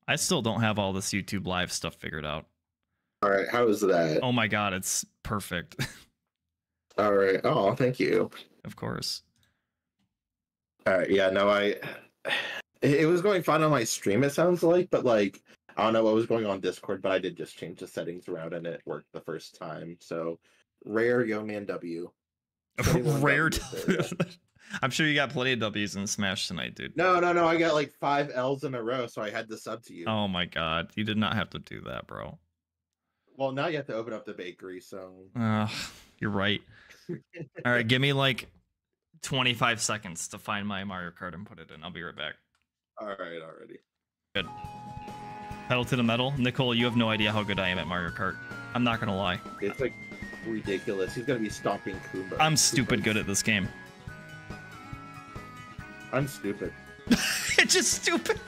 I still don't have all this YouTube live stuff figured out. All right, how is that? Oh my god, it's perfect. All right. Oh, thank you. Of course. All right. Yeah. No, it was going fine on my stream. It sounds like, but like I don't know what was going on Discord, but I did just change the settings around and it worked the first time. So rare Yo Man W. Rare. I'm sure you got plenty of W's in Smash tonight, dude. No. I got like 5 L's in a row, so I had to sub to you. Oh my god, you did not have to do that, bro. Well, now you have to open up the bakery, so. You're right. All right, give me like 25 seconds to find my Mario Kart and put it in. I'll be right back. All right, already. Good. Pedal to the metal. Nicole, you have no idea how good I am at Mario Kart. I'm not gonna lie. It's like ridiculous. He's gonna be stomping Koopa. I'm stupid good at this game. I'm stupid. It's just stupid.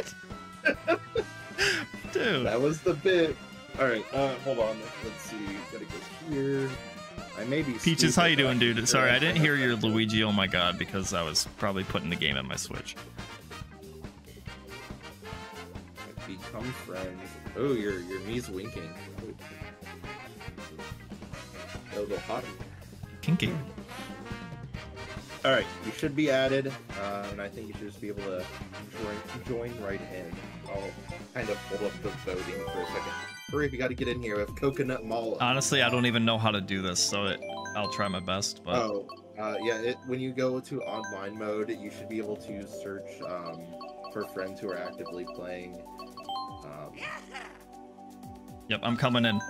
Dude. That was the bit. Alright, hold on. Let's see. Gotta go here. I may be Peaches, how you doing, dude? Sorry, I didn't hear your Luigi, oh my god, because I was probably putting the game on my Switch. Become friends. Oh, your knee's winking. A little hot. Kinky. Alright, you should be added, and I think you should just be able to join right in. I'll kind of hold up the voting for a second. Hurry, if you got to get in here with Coconut Mall. Honestly, I don't even know how to do this, so I'll try my best. But yeah, when you go to online mode, you should be able to search for friends who are actively playing. Yep, I'm coming in.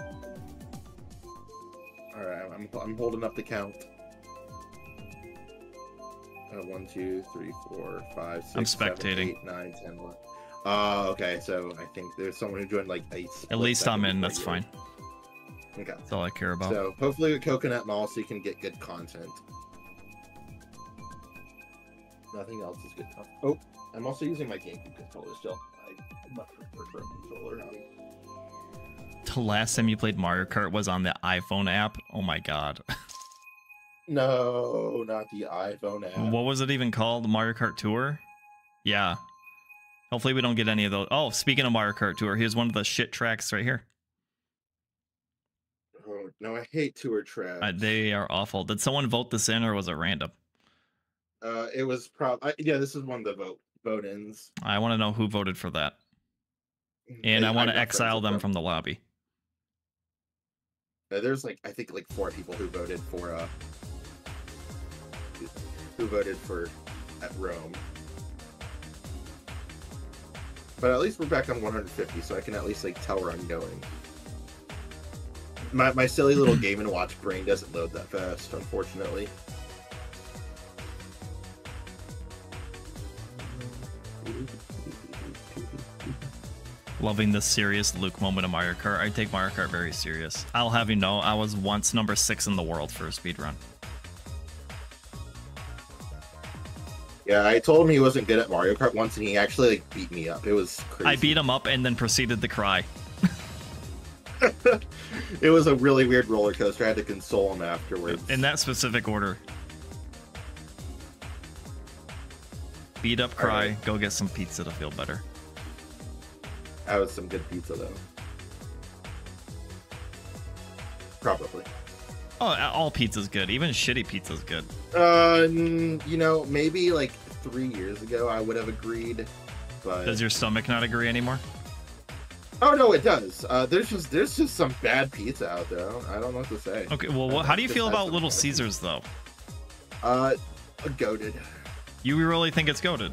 Alright, I'm holding up the count. 1, 2, 3, 4, 5, 6, I'm spectating. 7, 8, 9, 10, 11. Okay, so I think there's someone who joined like 8. At least I'm in, that's fine. Okay. That's all I care about. So hopefully with Coconut Mall so you can get good content. Nothing else is good content. Oh, I'm also using my GameCube controller still. I much prefer a controller. The last time you played Mario Kart was on the iPhone app? Oh my god. No, not the iPhone app. What was it even called? Mario Kart Tour? Yeah. Hopefully we don't get any of those. Oh, speaking of Mario Kart Tour, here's one of the shit tracks right here. Oh, no, I hate tour tracks. They are awful. Did someone vote this in or was it random? It was probably... Yeah, this is one of the vote-ins. I want to know who voted for that. And I want to exile them from the lobby. There's like, I think like 4 people who voted for at Rome. But at least we're back on 150, so I can at least like tell where I'm going. My silly little Game & Watch brain doesn't load that fast, unfortunately. Loving this serious Luke moment of Mario Kart. I take Mario Kart very serious. I'll have you know, I was once number 6 in the world for a speedrun. Yeah, I told him he wasn't good at Mario Kart once, and he actually like beat me up. It was crazy. I beat him up and then proceeded to cry. It was a really weird roller coaster. I had to console him afterwards. In that specific order. Beat up, cry, right. Go get some pizza to feel better. That was some good pizza, though. Probably. Oh, all pizza's good. Even shitty pizza's good. You know, maybe like 3 years ago I would have agreed, but... Does your stomach not agree anymore? Oh, no, it does. There's just some bad pizza out there. I don't know what to say. Okay, well, how do you feel about Little Caesars, though? Goated. You really think it's goated?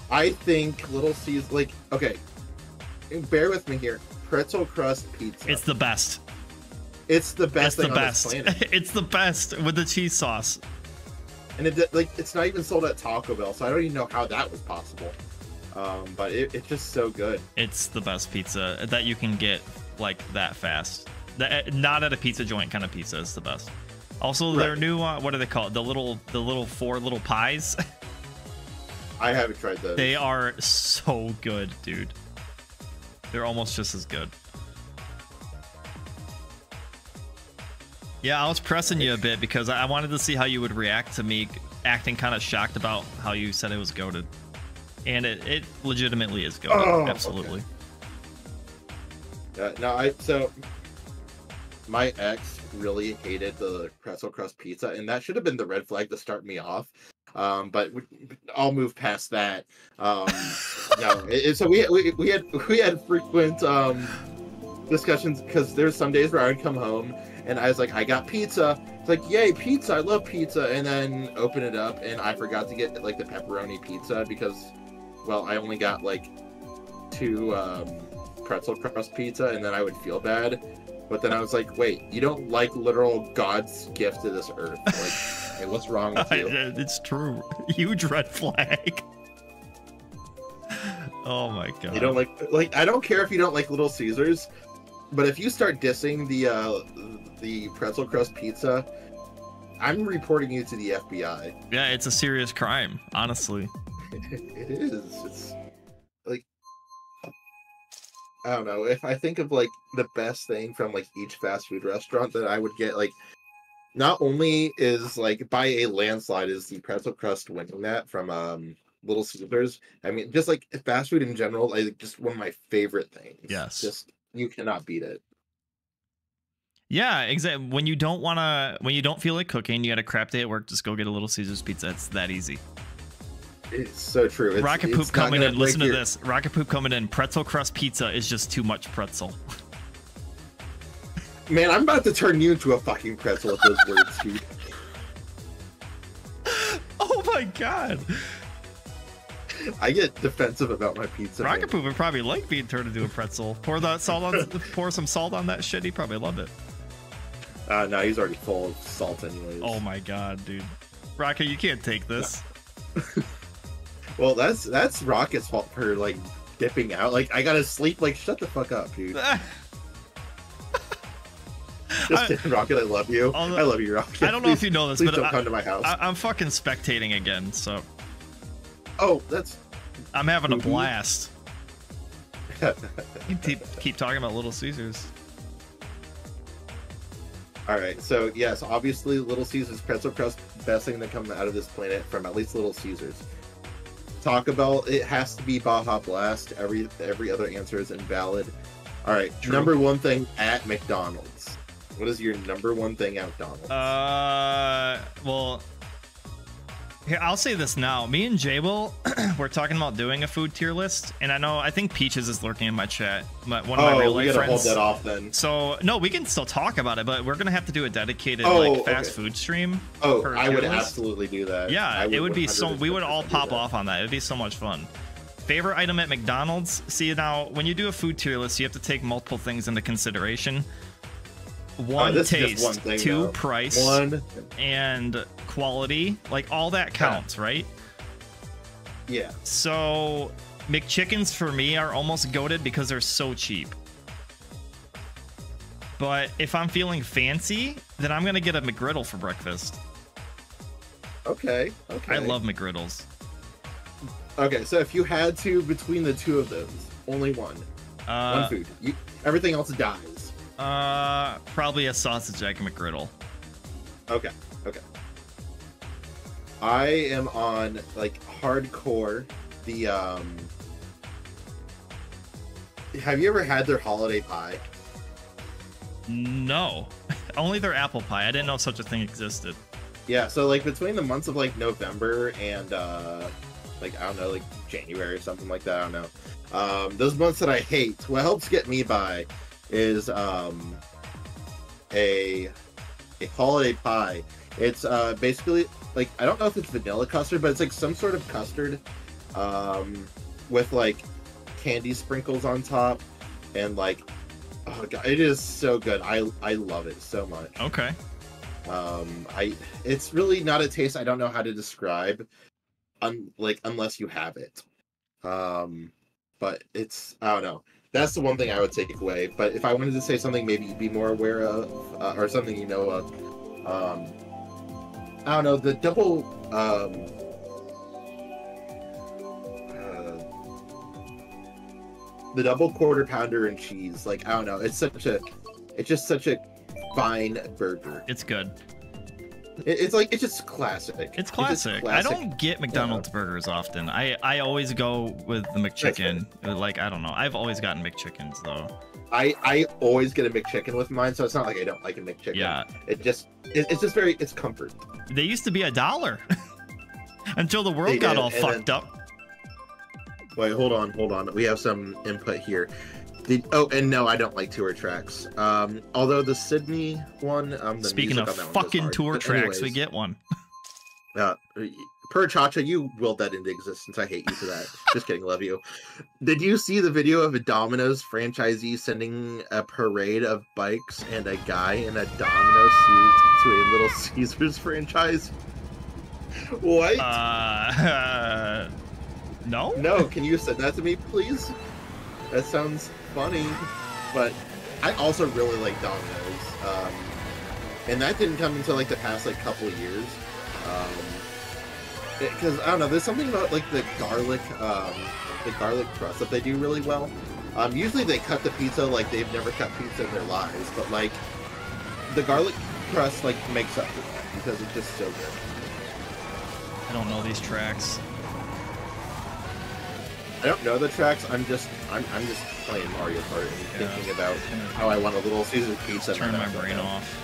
I think Little Caesars, like, okay, bear with me here. Pretzel crust pizza. It's the best. It's the best It's thing the on best. this planet. It's the best with the cheese sauce. And it's not even sold at Taco Bell, so I don't even know how that was possible. But it's just so good. It's the best pizza that you can get like that fast. Not at a pizza joint kind of pizza. It's the best. Also, their new what are they called? The little 4 little pies. I haven't tried those. They are so good, dude. They're almost just as good. Yeah, I was pressing you a bit because I wanted to see how you would react to me acting kind of shocked about how you said it was goated. And it legitimately is goated. Oh, absolutely. Okay. No, so my ex really hated the pretzel crust pizza, and that should have been the red flag to start me off. But I'll move past that. No, so we had frequent discussions because there's some days where I would come home and I was like, I got pizza. It's like, yay, pizza! I love pizza, and then open it up, and I forgot to get like the pepperoni pizza because, well, I only got like 2 pretzel crust pizza, and then I would feel bad. But then I was like, wait, you don't like literal God's gift to this earth? Like, hey, what's wrong with you? It's true. Huge red flag. Oh my god. You don't like I don't care if you don't like Little Caesars, but if you start dissing the pretzel crust pizza, I'm reporting you to the FBI. Yeah, it's a serious crime, honestly. It is. It's like, I don't know, if I think of like the best thing from like each fast food restaurant that I would get, like, not only is like by a landslide is the pretzel crust winning that from Little Caesars. I mean, just like fast food in general, like just one of my favorite things. Yes. Just, you cannot beat it. Yeah, exactly. When you don't feel like cooking, you got a crap day at work, just go get a Little Caesars pizza. It's that easy. It's so true. Rocket Poop coming in. Listen to this. Rocket Poop coming in. Pretzel crust pizza is just too much pretzel. Man, I'm about to turn you into a fucking pretzel with those words, dude. Oh my god. I get defensive about my pizza. Rocket Poop would probably like being turned into a pretzel. Pour some salt on that shit. He probably loved it. No, he's already full of salt anyways. Oh my god, dude. Rocket, you can't take this. No. Well, that's Rocket's fault for like dipping out. Like, I gotta sleep. Like, shut the fuck up, dude. Just kidding, Rocket. I love you. I love you, Rocket. I don't know if you know this, but don't come to my house. I'm fucking spectating again. So. Oh, I'm having a blast. You keep talking about Little Caesars. All right, so yes, obviously Little Caesars pretzel crust, best thing that comes out of this planet from at least Little Caesars. Taco Bell, it has to be Baja Blast. Every other answer is invalid. All right, true. Number one thing at McDonald's. What is your number one thing at McDonald's? Well, here, I'll say this now. Me and J-Will, we're talking about doing a food tier list, and I think Peaches is lurking in my chat. One of my real life friends. Hold that off then. So no, we can still talk about it, but we're gonna have to do a dedicated fast food stream. Oh, I would absolutely do that. Yeah, it would be so. We would all pop off on that. It'd be so much fun. Favorite item at McDonald's? See, now when you do a food tier list, you have to take multiple things into consideration. One, taste, two, price, and quality. Like, all that counts, right? Yeah. So McChickens for me are almost goated because they're so cheap. But if I'm feeling fancy, then I'm gonna get a McGriddle for breakfast. Okay. I love McGriddles. Okay, so if you had to between the two of those, only one food. Everything else dies. Probably a sausage egg McGriddle. Okay. I am on like hardcore the have you ever had their holiday pie? No. Only their apple pie. I didn't know such a thing existed. Yeah, so like between the months of like November and like, I don't know, like January or something like that, I don't know. Those months that I hate, what helps get me by is a holiday pie. It's basically like, I don't know if it's vanilla custard, but it's like some sort of custard with like candy sprinkles on top, and like, oh god, it is so good. I love it so much. Okay. It's really not a taste I don't know how to describe, unless you have it. But it's, I don't know. That's the one thing I would take away. But if I wanted to say something maybe you'd be more aware of, or something you know of, I don't know, the double, the double quarter pounder and cheese. Like, I don't know, it's just such a fine burger. It's good. It's like, it's just classic. It's classic. I don't get McDonald's burgers often. I always go with the McChicken. Like, I don't know. I've always gotten McChickens though. I always get a McChicken with mine, so it's not like I don't like a McChicken. Yeah. It's just it's comfort. They used to be $1 until the world got all fucked up. Wait, hold on. We have some input here. And no, I don't like tour tracks. Although the Sydney one, speaking of fucking tour tracks, we get one. Per Chacha, you willed that into existence. I hate you for that. Just kidding, love you. Did you see the video of a Domino's franchisee sending a parade of bikes and a guy in a Domino suit to a Little Caesars franchise? What? No? No, can you send that to me, please? That sounds funny, but I also really like Domino's. And that didn't come until like the past like couple of years. Because I don't know, there's something about like the garlic crust that they do really well. Usually they cut the pizza like they've never cut pizza in their lives, but like the garlic crust like makes up for that because it's just so good. I don't know these tracks. I don't know the tracks. I'm just playing Mario Kart and thinking about how I want a Little Caesar pizza. Turn my brain off.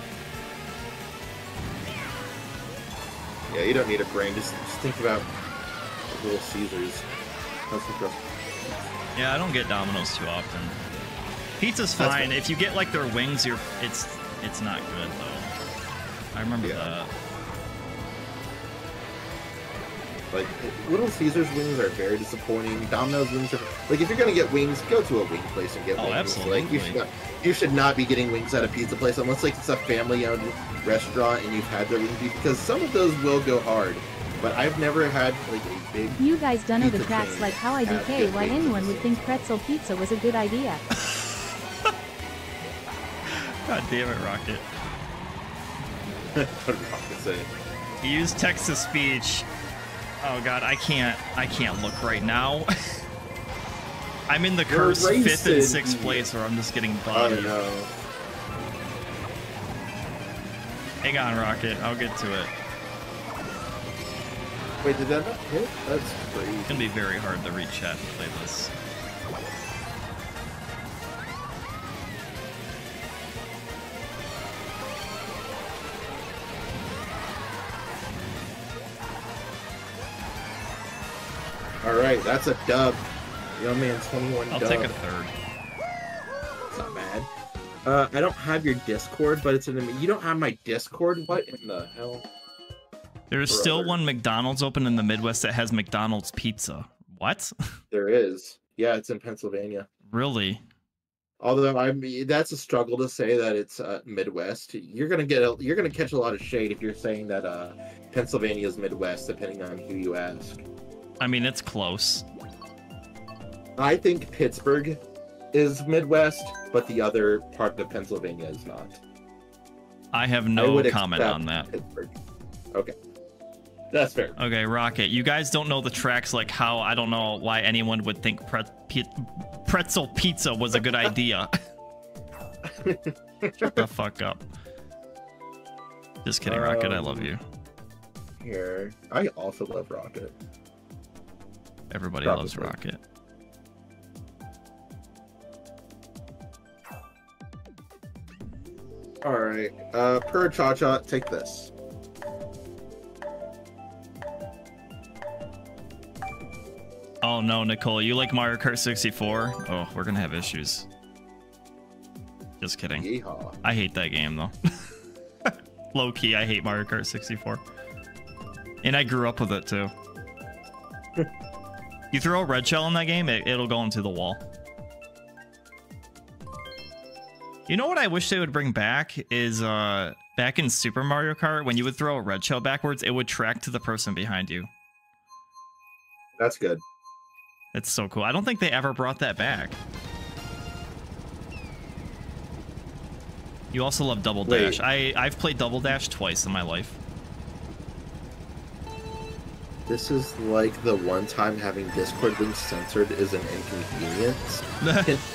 Yeah, you don't need a brain. Just think about Little Caesars. Yeah, I don't get Domino's too often. Pizza's fine. If you get like their wings, it's not good though. I remember that. Like Little Caesars wings are very disappointing. Domino's wings are like if you're gonna get wings, go to a wing place and get wings. Absolutely. Like you should not be getting wings at a pizza place unless like it's a family-owned restaurant and you've had their wings because some of those will go hard. But I've never had like a big. You guys don't know the tracks like how IDK. Why anyone would think pretzel pizza was a good idea? God damn it, Rocket. What did Rocket say? He used text-to-speech. Oh god, I can't look right now. I'm in the cursed 5th and 6th place where I'm just getting bodied. Oh no. Hang on, Rocket. I'll get to it. Wait, did that not hit? That's crazy. It's gonna be very hard to reach chat to play this. Alright, that's a dub. Young man 21 I'll dub. take a third. It's not bad. I don't have your Discord, but it's in the... You don't have my Discord? What in the hell? There's still one McDonald's open in the Midwest that has McDonald's pizza. What? There is. Yeah, it's in Pennsylvania. Really? Although that's a struggle to say that it's Midwest. You're gonna catch a lot of shade if you're saying that Pennsylvania is Midwest, depending on who you ask. I mean, it's close. I think Pittsburgh is Midwest, but the other part of Pennsylvania is not. I have no comment on that. Pittsburgh. Okay. That's fair. Okay, Rocket, you guys don't know the tracks like how I don't know why anyone would think pretzel pizza was a good idea. Shut the fuck up. Just kidding, Rocket, I love you. Here. I also love Rocket. Everybody loves Rocket. Alright, per Cha-Cha, take this. Oh no, Nicole, you like Mario Kart 64? Oh, we're gonna have issues. Just kidding. Yeehaw. I hate that game though. Low key, I hate Mario Kart 64. And I grew up with it too. You throw a red shell in that game, it'll go into the wall. You know what I wish they would bring back is back in Super Mario Kart, when you would throw a red shell backwards, it would track to the person behind you. That's good. It's so cool. I don't think they ever brought that back. You also love Double Dash. I've played Double Dash twice in my life. This is like the one time having Discord links censored is an inconvenience.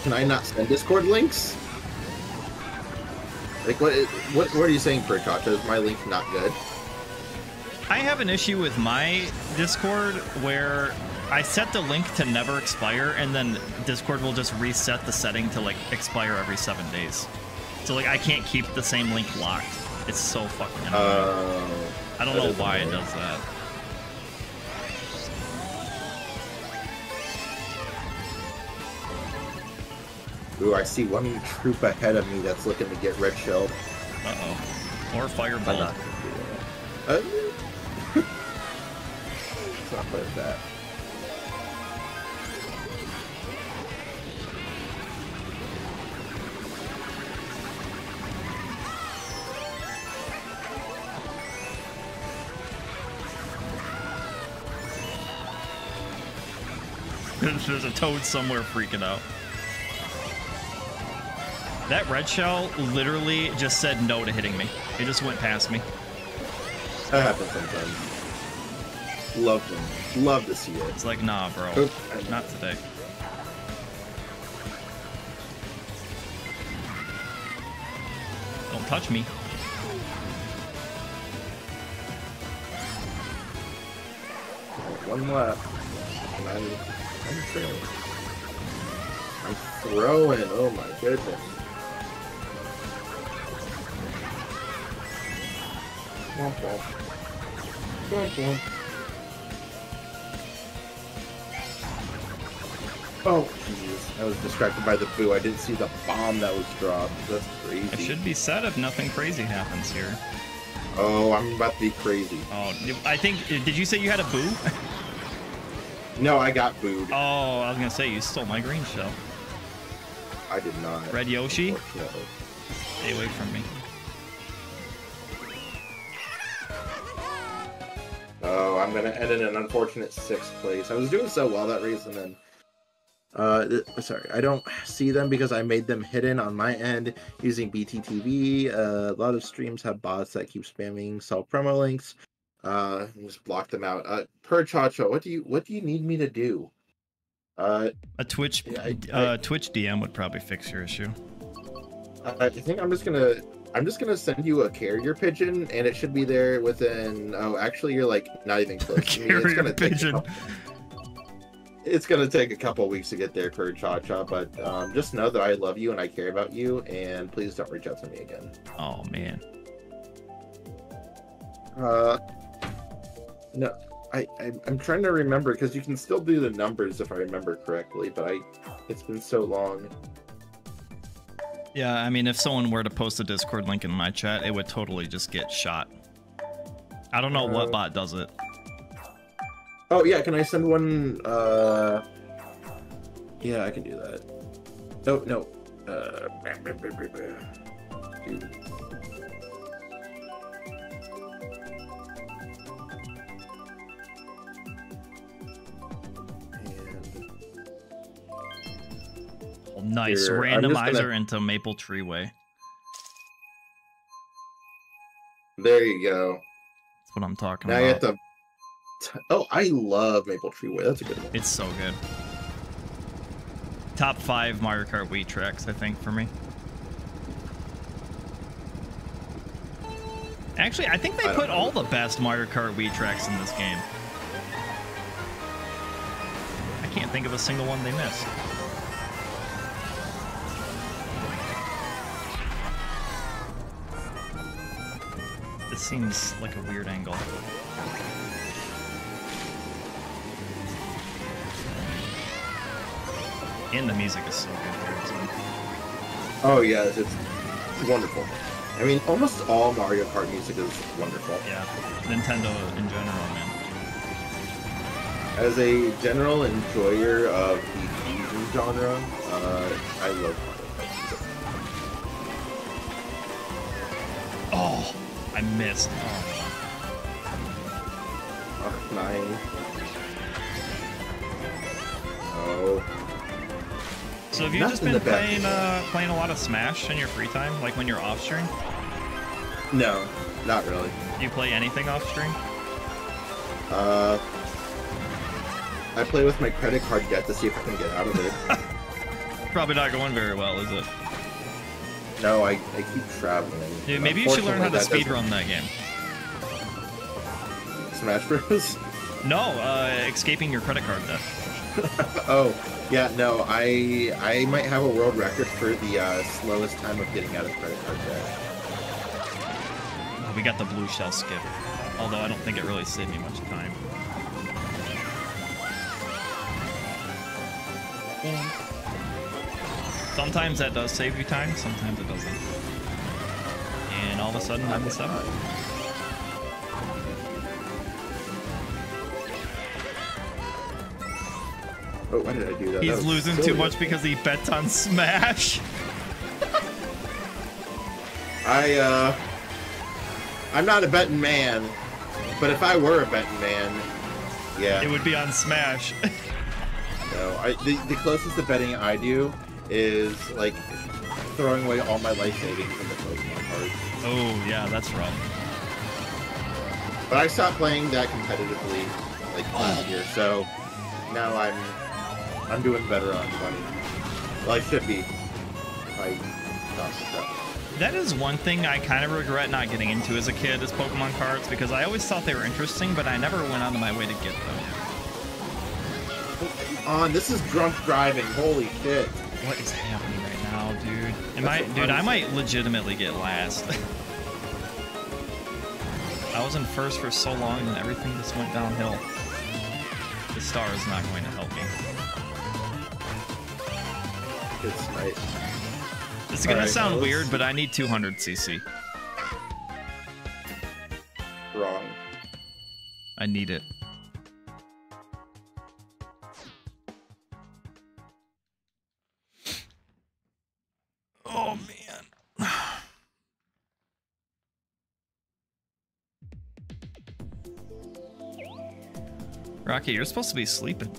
Can I not send Discord links? Like what are you saying, Perchacha? Is my link not good? I have an issue with my Discord where I set the link to never expire, and then Discord will just reset the setting to like expire every 7 days. So like I can't keep the same link locked. It's so fucking annoying. I don't know why it does that. Ooh, I see one troop ahead of me that's looking to get red shelled. Uh-oh. Or fireball. It's not like that. There's a toad somewhere freaking out. That red shell literally just said no to hitting me. It just went past me. That happens sometimes. Love them. Love to see it. It's like, nah, bro. Not today. Don't touch me. One left. I'm trailing. I'm throwing. Oh my goodness. Womp womp. Womp womp. Oh, jeez. I was distracted by the boo. I didn't see the bomb that was dropped. That's crazy. It should be set if nothing crazy happens here. Oh, I'm about to be crazy. Oh, I think... Did you say you had a boo? No, I got booed. Oh, I was gonna say, you stole my green shell. I did not. Red Yoshi? Stay away from me. Oh, I'm gonna end in an unfortunate 6th place. I was doing so well that race, and then... sorry, I don't see them because I made them hidden on my end using BTTV. A lot of streams have bots that keep spamming self-promo links. Just block them out. Per Chacho, what do you need me to do? A Twitch Twitch DM would probably fix your issue. I think I'm just gonna send you a carrier pigeon, and it should be there within. Oh, actually, you're like not even close. Carrier pigeon. It's gonna take a couple weeks to get there, per Cha-Cha, but just know that I love you and I care about you, and please don't reach out to me again. Oh man. No, I'm trying to remember because you can still do the numbers if I remember correctly, but it's been so long. Yeah, I mean, if someone were to post a Discord link in my chat, it would totally just get shot. I don't know what bot does it. Oh yeah, can I send one? Yeah, I can do that. No. Dude. Oh, nice Here, randomizer into Maple Tree Way. There you go. That's what I'm talking now about. You have to. Oh, I love Maple Tree Way. That's a good one. It's so good. Top 5 Mario Kart Wii tracks, I think, for me. Actually, I think they put all the best Mario Kart Wii tracks in this game. I can't think of a single one they missed. This seems like a weird angle. And the music is so good here, too. Oh, yeah, it's wonderful. I mean, almost all Mario Kart music is wonderful. Yeah, Nintendo in general, man. As a general enjoyer of the fusion genre, I love Mario Kart music. Oh, I missed. Oh, 9. Oh. So have you just been playing a lot of Smash in your free time, like when you're off stream? No, not really. Do you play anything off stream? I play with my credit card debt to see if I can get out of it. Probably not going very well, is it? No, I keep traveling. Dude, maybe you should learn how to speedrun that game. Smash Bros? No, escaping your credit card debt. Oh, yeah, no, I might have a world record for the slowest time of getting out of credit card debt. We got the blue shell skip, although I don't think it really saved me much time. Sometimes that does save you time, sometimes it doesn't. And all of a sudden, I'm the 7. Oh, why did I do that? He's losing too much because he bets on Smash. I'm not a betting man, but if I were a betting man, yeah. It would be on Smash. No, the closest to betting I do is, like, throwing away all my life savings in the Pokemon cards. Oh, yeah, that's rough. But I stopped playing that competitively, like, last year, so now I'm doing better on money. Well, I should be. That is one thing I kind of regret not getting into as a kid, is Pokemon cards, because I always thought they were interesting, but I never went out of my way to get them. This is drunk driving. Holy shit. What is happening right now, dude? Dude, I might legitimately get last. I was in first for so long and everything just went downhill. The star is not going to help me. It's nice. This is gonna sound weird, but I need 200 CC. Wrong. I need it. Oh man. Rocky, you're supposed to be sleeping.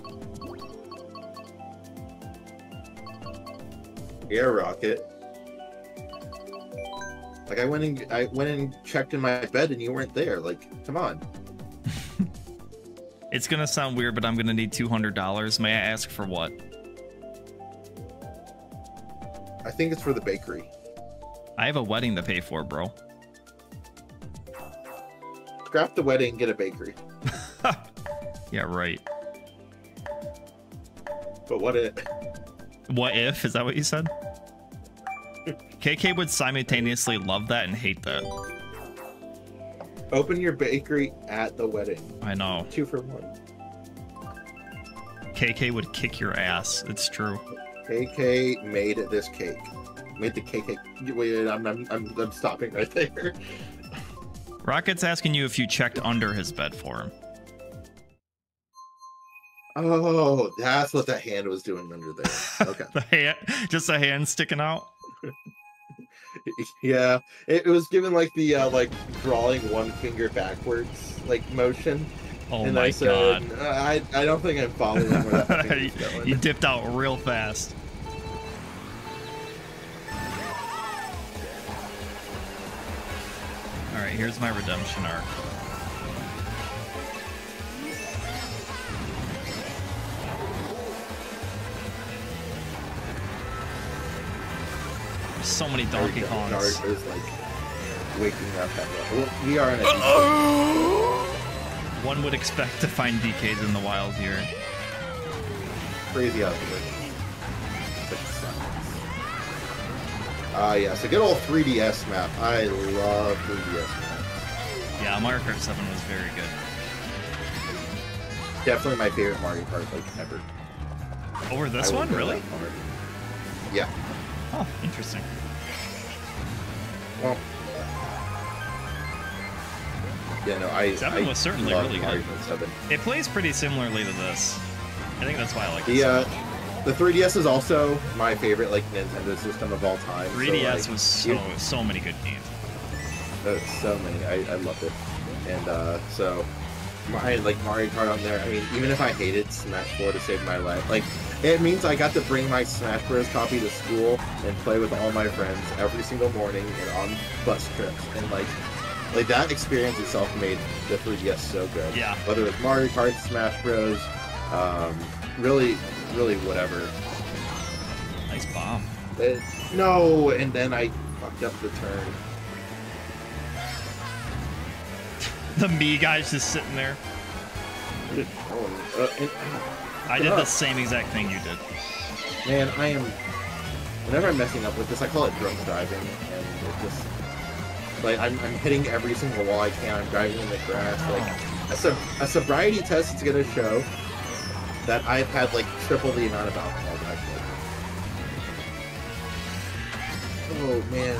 Yeah, Rocket. Like, I went and checked in my bed and you weren't there. Like, come on. It's gonna sound weird, but I'm gonna need $200. May I ask for what? I think it's for the bakery. I have a wedding to pay for, bro. Scrap the wedding and get a bakery. Yeah, right. But what if? What if? Is that what you said? KK would simultaneously love that and hate that. Open your bakery at the wedding. I know. 2 for 1. KK would kick your ass. It's true. KK made this cake. Made the KK. Wait, I'm stopping right there. Rocket's asking you if you checked under his bed for him. Oh, that's what that hand was doing under there. Okay. The hand, just a hand sticking out. Yeah, it was given like the like drawing one finger backwards like motion. Oh and my I said, god! I don't think I'm following where that finger's going. You dipped out real fast. All right, here's my redemption arc. So many Donkey Kongs. Dart is like waking up at well, we are in a One would expect to find DKs in the wild here. Crazy out there. Yeah, so good old 3DS map. I love 3DS maps. Yeah, Mario Kart 7 was very good. Definitely my favorite Mario Kart like ever. Over this one, really? Yeah. Oh, interesting. Well, yeah, no, 7 was certainly really good. 7. It plays pretty similarly to this. I think that's why I like it. The 3DS is also my favorite like Nintendo system of all time. 3DS so, was so many good games. So many. I loved it. And so like Mario Kart on there. I mean, even if I hated Smash 4 to save my life, like it means I got to bring my Smash Bros. Copy to school and play with all my friends every single morning and on bus trips. And like that experience itself made the 3DS so good. Yeah. Whether it was Mario Kart, Smash Bros, really whatever. Nice bomb. No, and then I fucked up the turn. The me guy's just sitting there. I did the same exact thing you did. Man, whenever I'm messing up with this, I call it drunk driving, and it just, like, I'm hitting every single wall I can, I'm driving in the grass, like, a sobriety test is gonna show that I've had, like, triple the amount of alcohol that I've had. Oh, man.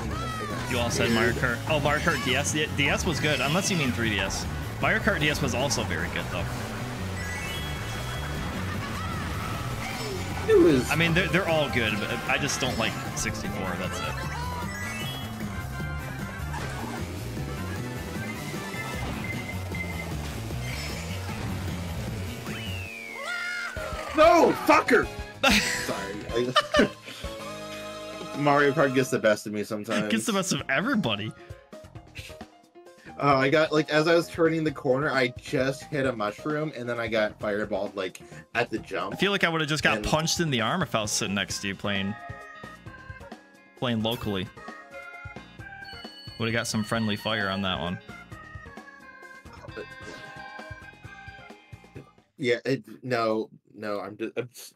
You all said Mario Kart. Oh, Mario Kart DS? The DS was good, unless you mean 3DS. Mario Kart DS was also very good, though. It was... I mean, they're all good, but I just don't like 64, that's it. No! Fucker! Sorry. Mario Kart gets the best of me sometimes. Gets the best of everybody. I got, like, as I was turning the corner, I just hit a mushroom, and then I got fireballed, like, at the jump. I feel like I would have just got punched in the arm if I was sitting next to you playing locally. Would have got some friendly fire on that one. Yeah, no, I'm just...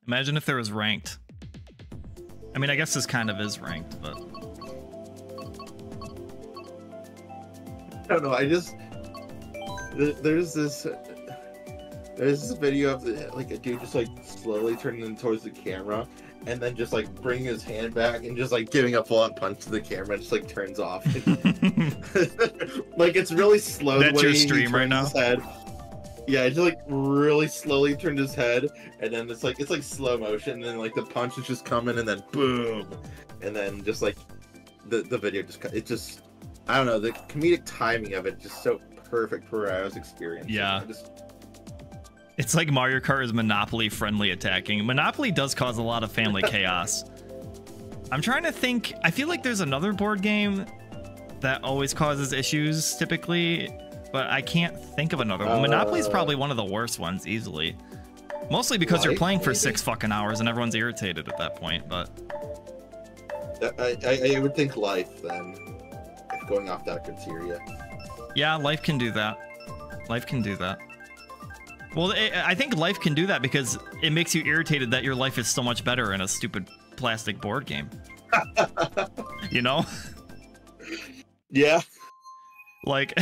Imagine if there was ranked. I mean, I guess this kind of is ranked, but... I don't know, I just... There's this video of, like, a dude just, like, slowly turning in towards the camera, and then just, like, bringing his hand back and just, like, giving a full-out punch to the camera and just, like, turns off. Like, it's really slow. That's your stream right now? Yeah, it just, like, really slowly turned his head, and then it's like slow motion, and then, like, the punch is just coming, and then boom, and then just, like, the video just, I don't know, the comedic timing of it just so perfect for what I was experiencing. Yeah. It's like Mario Kart is Monopoly friendly attacking. Monopoly does cause a lot of family chaos. I'm trying to think, I feel like there's another board game that always causes issues typically, but I can't think of another one. Monopoly is probably one of the worst ones, easily. Mostly because you're playing for 6 fucking hours and everyone's irritated at that point, but... I would think Life, then, if going off that criteria. Yeah, Life can do that. Life can do that. Well, I think Life can do that because it makes you irritated that your life is so much better in a stupid plastic board game. You know? Yeah. Like...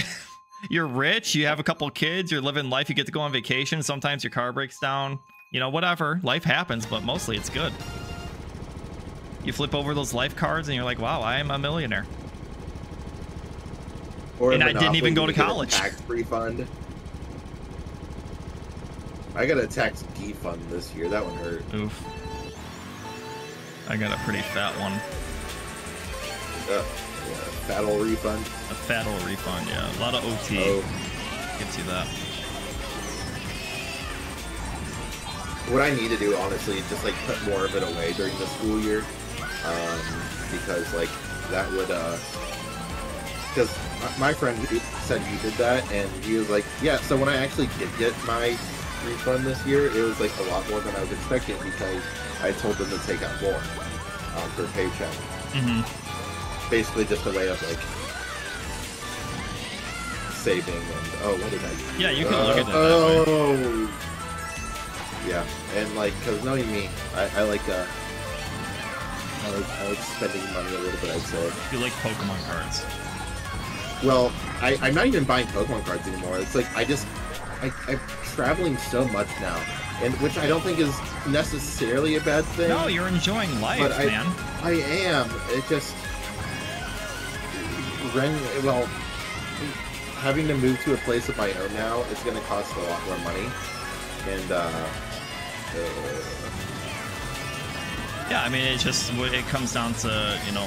You're rich, you have a couple kids, you're living life, you get to go on vacation, sometimes your car breaks down, you know, whatever. Life happens, but mostly it's good. You flip over those life cards and you're like, wow, I am a millionaire. And I didn't even go to college. Tax refund. I got a tax defund this year, that one hurt. Oof. I got a pretty fat one. Fat ol' refund. A fat ol' refund, yeah. A lot of OT gets you that. What I need to do, honestly, is just, like, put more of it away during the school year. Because, like, that would, because my friend said he did that, and he was like, yeah, so when I actually did get my refund this year, it was, like, a lot more than I was expecting, because I told them to take out more per paycheck. Mm-hmm. Basically just a way of, like, saving and, what did I do? Yeah, you can look at it that way. Yeah, and, like, because knowing me, I like spending money a little bit, I'd say. You like Pokemon cards. Well, I'm not even buying Pokemon cards anymore. It's like, I'm traveling so much now, and which I don't think is necessarily a bad thing. No, you're enjoying life, man. I am. It just... Well, having to move to a place of my own now, it's going to cost a lot more money. And, yeah, I mean, it comes down to, you know,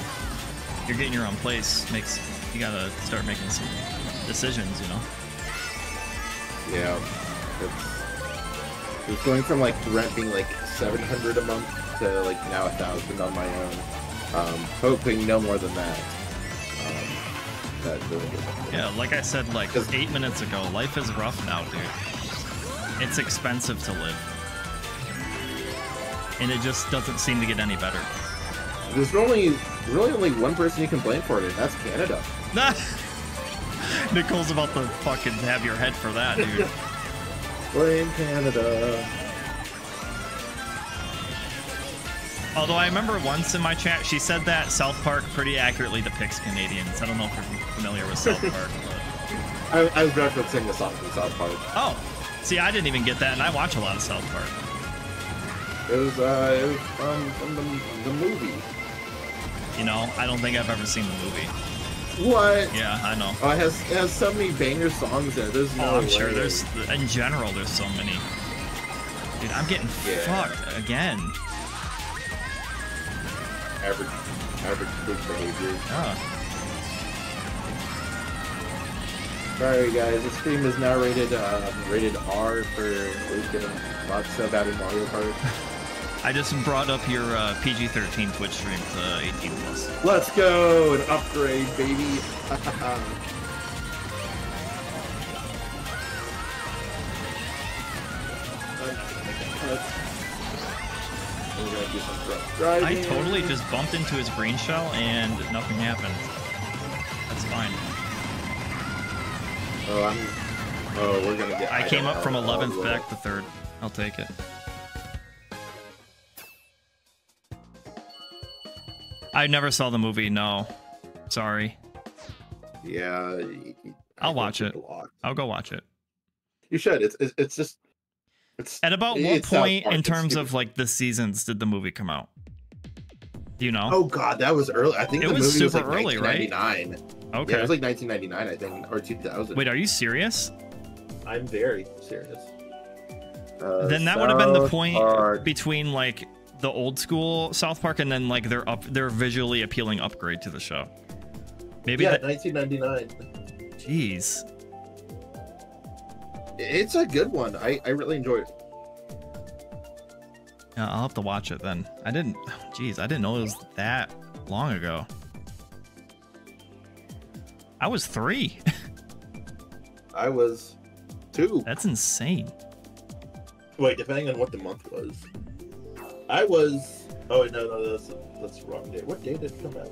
you're getting your own place. You gotta start making some decisions, you know? Yeah. It's going from, like, rent being, like, $700 a month to, like, now $1,000 on my own. Hoping no more than that. That's really good. Yeah, like I said, like 8 minutes ago, life is rough now, dude. It's expensive to live. And it just doesn't seem to get any better. There's really only one person you can blame for it, and that's Canada. Nicole's about to fucking have your head for that, dude. Blame Canada. Although I remember once in my chat, she said that South Park pretty accurately depicts Canadians. I don't know if you're familiar with South Park. But... I was referencing the song from South Park. Oh, see, I didn't even get that, and I watch a lot of South Park. It was from the movie. You know, I don't think I've ever seen the movie. What? Yeah, I know. Oh, it has so many banger songs in it. There's no I'm way. sure there's, in general, there's so many. Dude, I'm getting fucked again. Average good behavior. Oh. Sorry guys, the stream is now rated R for getting lots of out of Mario Kart. I just brought up your PG-13 Twitch stream to 18 plus. Let's go! An upgrade, baby! I totally just bumped into his green shell and nothing happened. That's fine. Oh, we're gonna get... I came up from 11th back to 3rd. I'll take it. I never saw the movie, no. Sorry. Yeah. I'll watch it. I'll go watch it. You should. It's just... At about what point in terms of like the seasons did the movie come out? Do you know? Oh god, that was early. I think it the was movie super was like early, right? 1999. Okay. Yeah, it was like 1999, I think, or 2000. Wait, are you serious? I'm very serious. Then that would have been the point between like the old school South Park and then like their visually appealing upgrade to the show. Maybe yeah, 1999. Jeez. It's a good one. I really enjoyed it. Yeah, I'll have to watch it then. I didn't know it was that long ago. I was 3. I was 2. That's insane. Wait, depending on what the month was. I was... Oh, no, that's the wrong day. What day did it come out?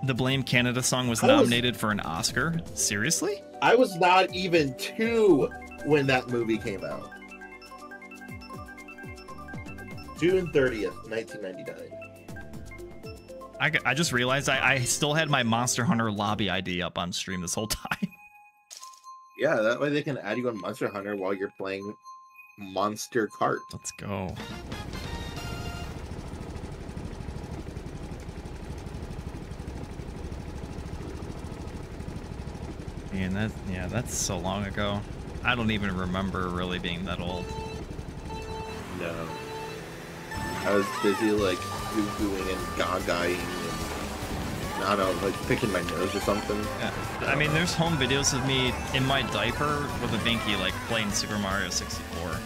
The Blame Canada song was nominated for an Oscar? Seriously? I was not even 2 when that movie came out. June 30th, 1999. I just realized I still had my Monster Hunter lobby ID up on stream this whole time. Yeah, that way they can add you on Monster Hunter while you're playing Monster Kart. Let's go. Man, that's so long ago. I don't even remember really being that old. No. I was busy like goo-gooing and gagaing and I don't know, like picking my nose or something. Yeah. I mean, there's home videos of me in my diaper with a binky like playing Super Mario 64.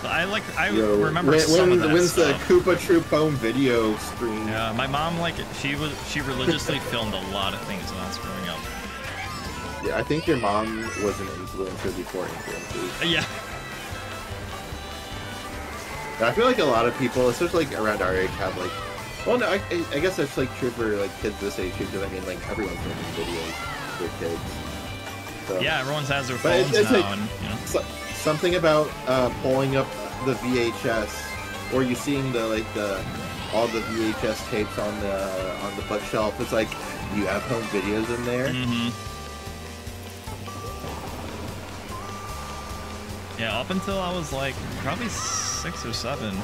But I remember some of that when's stuff. the Koopa Troupe home video stream? Yeah, my mom she religiously filmed a lot of things when I was growing up. Yeah, I think your mom was an influencer before influencers. Yeah. I feel like a lot of people, especially like around our age, have like, well, no, I guess that's like true for like kids this age too, because I mean, like everyone's making videos for kids. So. Yeah, everyone has their phones now, like, and you know. Something about pulling up the VHS, or you seeing all the VHS tapes on the bookshelf. It's like you have home videos in there. Mm-hmm. Yeah, up until I was like probably 6 or 7.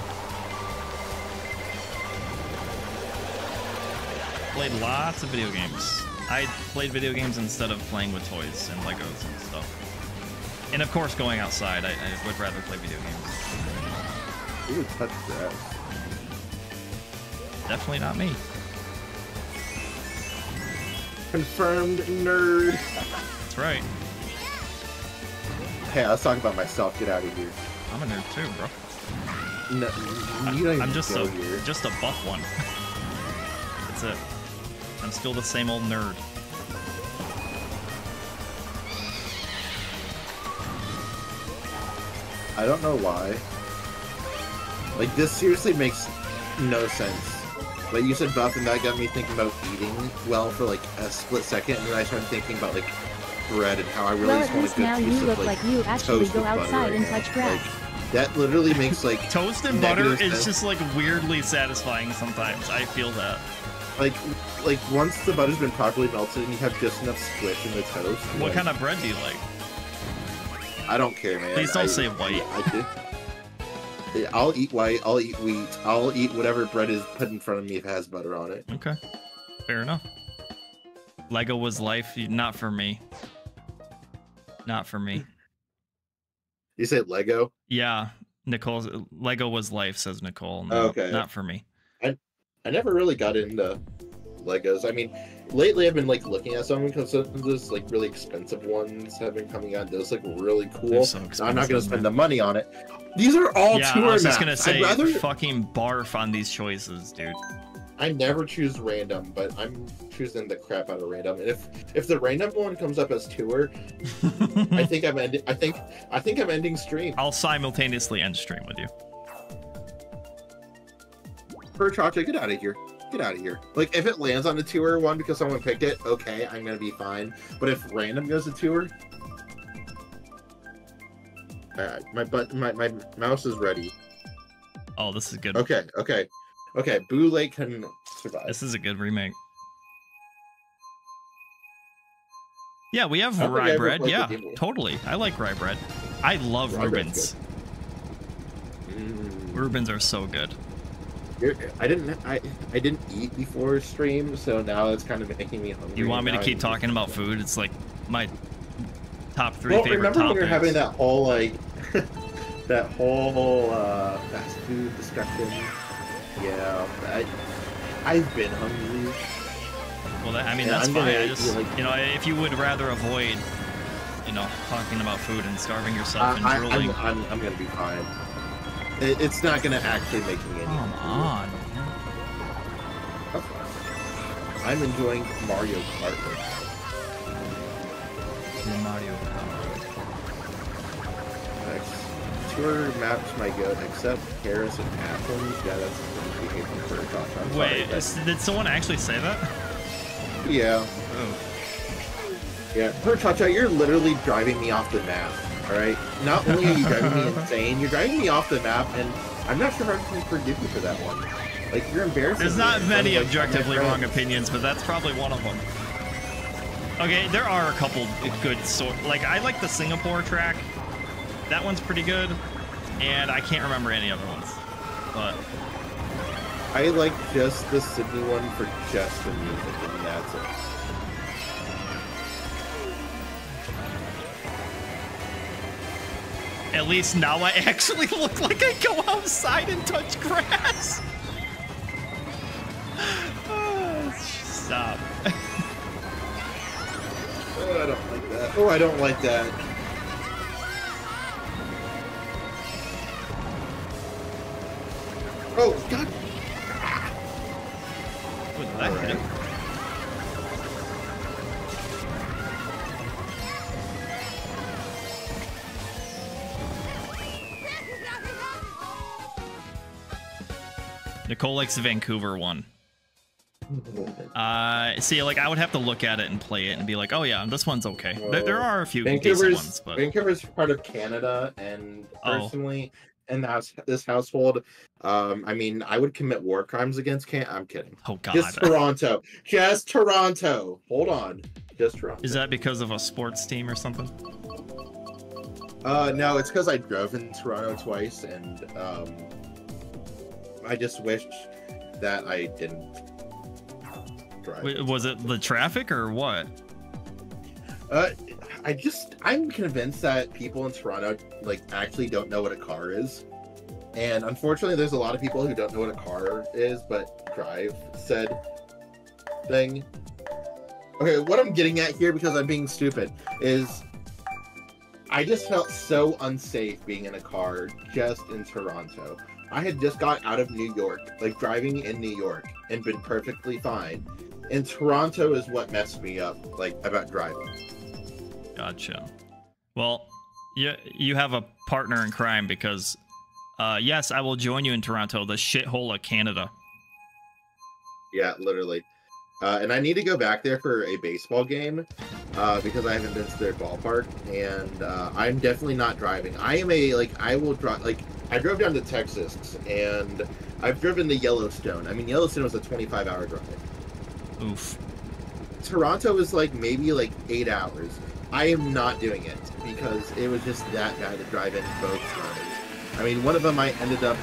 Played lots of video games. I played video games instead of playing with toys and Legos and stuff. And of course, going outside, I would rather play video games. Who would touch that? Definitely not me. Confirmed nerd. That's right. Hey, let's talk about myself. Get out of here. I'm a nerd too, bro. No, you don't even I'm just go a here. just a buff one. That's it. I'm still the same old nerd. I don't know why. Like, this seriously makes no sense. But you said buff, and that got me thinking about eating well for like a split second, and then I started thinking about like bread and how I really just want a good now piece you of look like you actually toast go with butter outside right and now. touch grass. Like, that literally makes like Toast and butter negative is sense. just like weirdly satisfying sometimes. I feel that. Like once the butter's been properly melted and you have just enough squish in the toast. What like, kind of bread do you like? I don't care, man. Please don't say white. I do. Yeah, I'll eat white. I'll eat wheat. I'll eat whatever bread is put in front of me if it has butter on it. Okay, fair enough. Lego was life, not for me. Not for me. You say Lego? Yeah, Nicole. Lego was life, says Nicole. No, Okay. not for me. I never really got into Legos. I mean, lately I've been like looking at some because some of those like really expensive ones have been coming out. Those look really cool. They're so So I'm not going to expensive, spend man. the money on it. These are all Yeah, tour I was maps. just gonna say, I'd rather... fucking barf on these choices, dude. I never choose random, but I'm choosing the crap out of random. And if the random one comes up as tour, I think I'm ending. I think I'm ending stream. I'll simultaneously end stream with you. Chacha, get out of here. Get out of here. Like, if it lands on the tour one because someone picked it, okay, I'm gonna be fine. But if random goes to tour, my mouse is ready. Oh, this is good. Okay. Boule can survive. This is a good remake. Yeah, we have I don't think I rye ever bread. played Yeah, the game. totally. I like rye bread. I love Rye bread's Reubens. Reubens are so good. I didn't eat before stream, so now it's kind of making me hungry. You want me to Now keep I'm- talking about food? It's like my top 3 Well, favorite remember topics. when you're having that whole like that whole fast food discussion? Yeah, I've been hungry. Well, I mean, Yeah, that's I'm fine. gonna I just, eat, like- you know, if you would rather avoid, you know, talking about food and starving yourself and drooling. I'm gonna be fine. It's not gonna actually make me any. Come on, man. That's fine. I'm enjoying Mario Kart. The Mario Kart. Tour maps my goat, except Paris and Athens. Yeah, that's pretty hateful for a talk. I'm sorry, Wait, but- did someone actually say that? Yeah. Oh. Yeah, Chacha, you're literally driving me off the map, alright? Not only are you driving me insane, you're driving me off the map, and I'm not sure if I can forgive you for that one. Like, you're embarrassing There's me not in front of, many like, objectively my wrong friends. opinions, but that's probably one of them. Okay, there are a couple good like I like the Singapore track. That one's pretty good, and I can't remember any other ones. But I like just the Sydney one for just the music, and that's it. at least now I actually look like I go outside and touch grass. Stop. Oh, I don't like that. Oh, I don't like that. Oh, God. What the heck? Nicole likes the Vancouver one. See, like I would have to look at it and play it and be like, oh yeah, this one's okay. There are a few decent ones, but Vancouver's part of Canada, and personally, in this household, I mean, I would commit war crimes against Canada. I'm kidding. Oh god, Just Toronto. Just Toronto. Hold on. Just Toronto. Is that because of a sports team or something? No, it's because I drove in Toronto twice, and I just wish that I didn't drive. Wait, was it the traffic or what? I'm convinced that people in Toronto like actually don't know what a car is, and unfortunately, there's a lot of people who don't know what a car is but drive said thing. Okay, what I'm getting at here, because I'm being stupid, is I just felt so unsafe being in a car just in Toronto. I had just got out of New York, like driving in New York, and been perfectly fine. And Toronto is what messed me up, like, about driving. Gotcha. Well, you have a partner in crime because, yes, I will join you in Toronto, the shithole of Canada. Yeah, literally. And I need to go back there for a baseball game because I haven't been to their ballpark, and I'm definitely not driving. I am I will drive, I drove down to Texas, and I've driven to Yellowstone. I mean, Yellowstone was a 25-hour drive. Oof. Toronto is maybe 8 hours. I am not doing it because it was just that bad to drive in both times. I mean, one of them I ended up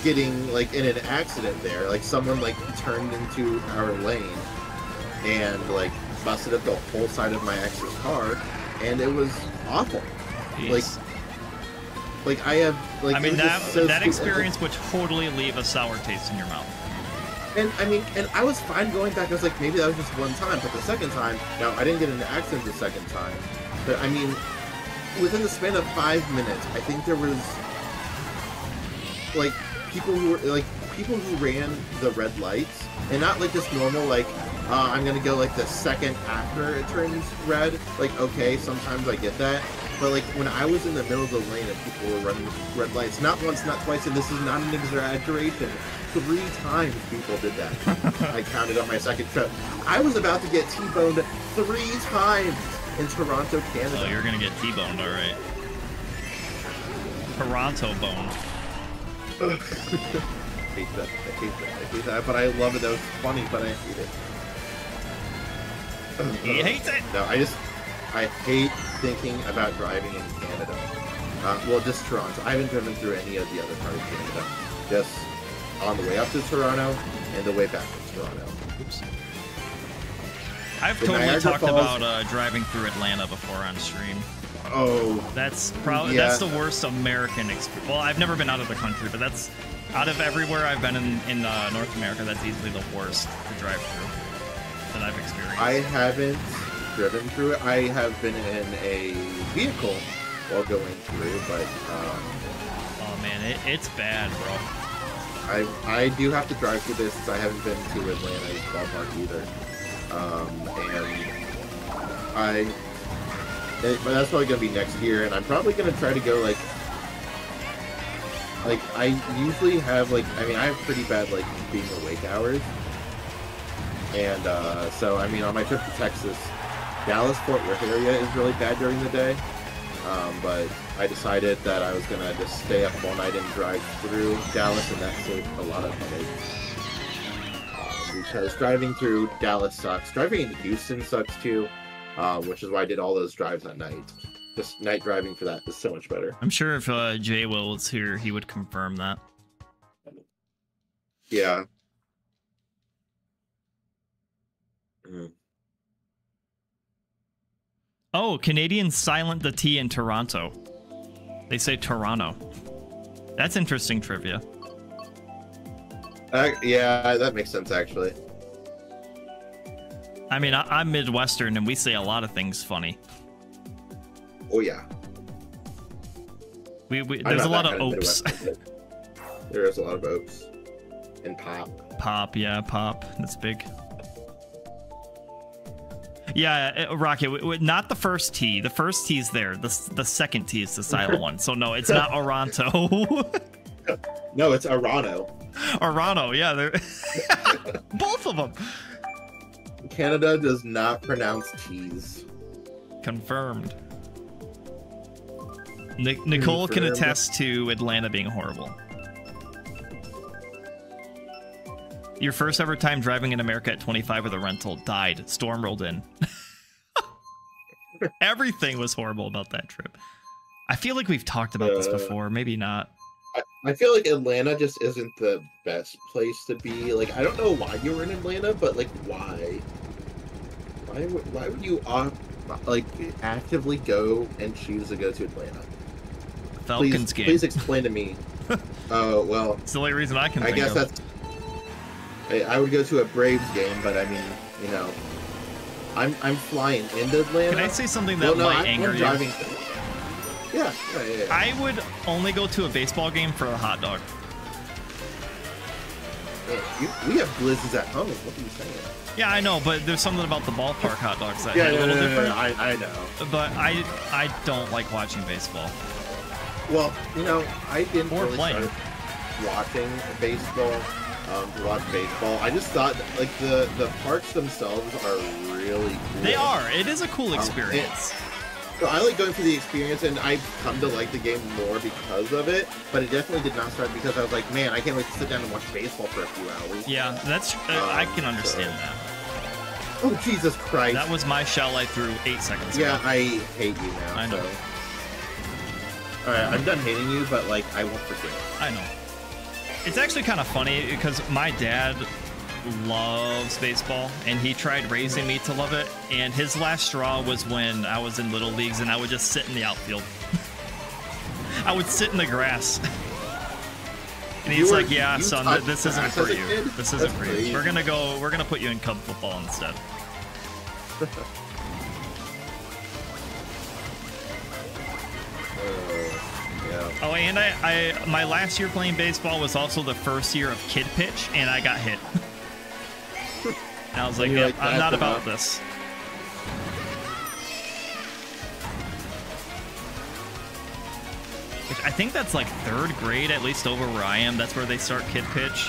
getting in an accident there. Someone turned into our lane and busted up the whole side of my ex's car, and it was awful. Jeez. I have I mean, that experience would totally leave a sour taste in your mouth. And I mean, and I was fine going back. I was maybe that was just one time, but the second time, now I didn't get in an accident the second time, but I mean, within the span of 5 minutes, I think there was people who ran the red lights, and not just normal I'm gonna go the second after it turns red. Okay, sometimes I get that, but when I was in the middle of the lane and people were running red lights, not once, not twice, and this is not an exaggeration, 3 times people did that. I counted on my second trip. I was about to get T-boned 3 times in Toronto, Canada. Oh, you're gonna get T-boned, all right. Toronto boned. I hate that. I hate that. But I love it. That was funny, but I hate it. He hates it. No, I hate thinking about driving in Canada. Well, just Toronto. I haven't driven through any of the other parts of Canada. Just on the way up to Toronto and the way back to Toronto. Oops. I've totally talked about driving through Atlanta before on stream. Oh, that's probably that's the worst American experience. Well, I've never been out of the country, but that's out of everywhere I've been in North America. That's easily the worst to drive through that I've experienced. I haven't driven through it. I have been in a vehicle while going through, but oh man, it's bad, bro. I do have to drive through this since I haven't been to Atlanta's ballpark either. But that's probably gonna be next year, and I'm probably gonna try to go I usually have I mean, I have pretty bad being awake hours, and so I mean, on my trip to Texas, Dallas-Fort Worth area is really bad during the day, but I decided that I was gonna just stay up all night and drive through Dallas, and that saved a lot of headaches. Because driving through Dallas sucks. Driving in Houston sucks too, which is why I did all those drives at night. Just night driving for that is so much better. I'm sure if Jay Will was here, he would confirm that. Yeah. Mm. Oh, Canadians silent the T in Toronto. They say Toronto. That's interesting trivia. Yeah, that makes sense, actually. I mean, I'm Midwestern, and we say a lot of things funny. Oh, yeah. There's a lot of opes. There is a lot of opes. And pop. Pop, yeah, pop. That's big. Yeah, Rocket, not the first T. The first T is there. The second T is the silent one. So, no, it's not Oronto. No, it's Arano. Arano, yeah. They're both of them. Canada does not pronounce T's. Confirmed. Nicole can attest to Atlanta being horrible. Your first ever time driving in America at 25 with a rental died. Storm rolled in. Everything was horrible about that trip. I feel like we've talked about this before. Maybe not. I feel like Atlanta just isn't the best place to be. I don't know why you were in Atlanta, but why? Why would you actively go and choose to go to Atlanta? Falcons game. Please explain to me. Oh well. It's the only reason I can. I guess that's. I would go to a Braves game, but I mean, you know, I'm flying into Atlanta. Can I say something that might anger you? Yeah. I would only go to a baseball game for a hot dog. We have blizzards at home. What are you saying? Yeah, I know, but there's something about the ballpark hot dogs that hit a little different. I know. But I don't like watching baseball. Well, you know, I didn't really start watching baseball to watch baseball. I just thought like the parks themselves are really cool. They are. It is a cool experience. So I like going through the experience, and I've come to like the game more because of it. But it definitely did not start because I was like, man, I can't wait to sit down and watch baseball for a few hours. Yeah, that's I can understand that. Oh Jesus Christ! That was my shell I threw 8 seconds ago. Yeah, I hate you now. I know. So. All right, I'm done hating you, but like I won't forget. I know. It's actually kind of funny because my dad loves baseball, and he tried raising me to love it. And his last straw was when I was in little leagues, and I would just sit in the outfield. I would sit in the grass. And he's like, "Yeah, son, this isn't for you. This isn't for you. We're gonna put you in Cub football instead." Yeah. Oh, and my last year playing baseball was also the first year of kid pitch, and I got hit. And I was like, "Yeah, I'm not about this." I think that's like 3rd grade, at least over where I am. That's where they start kid pitch.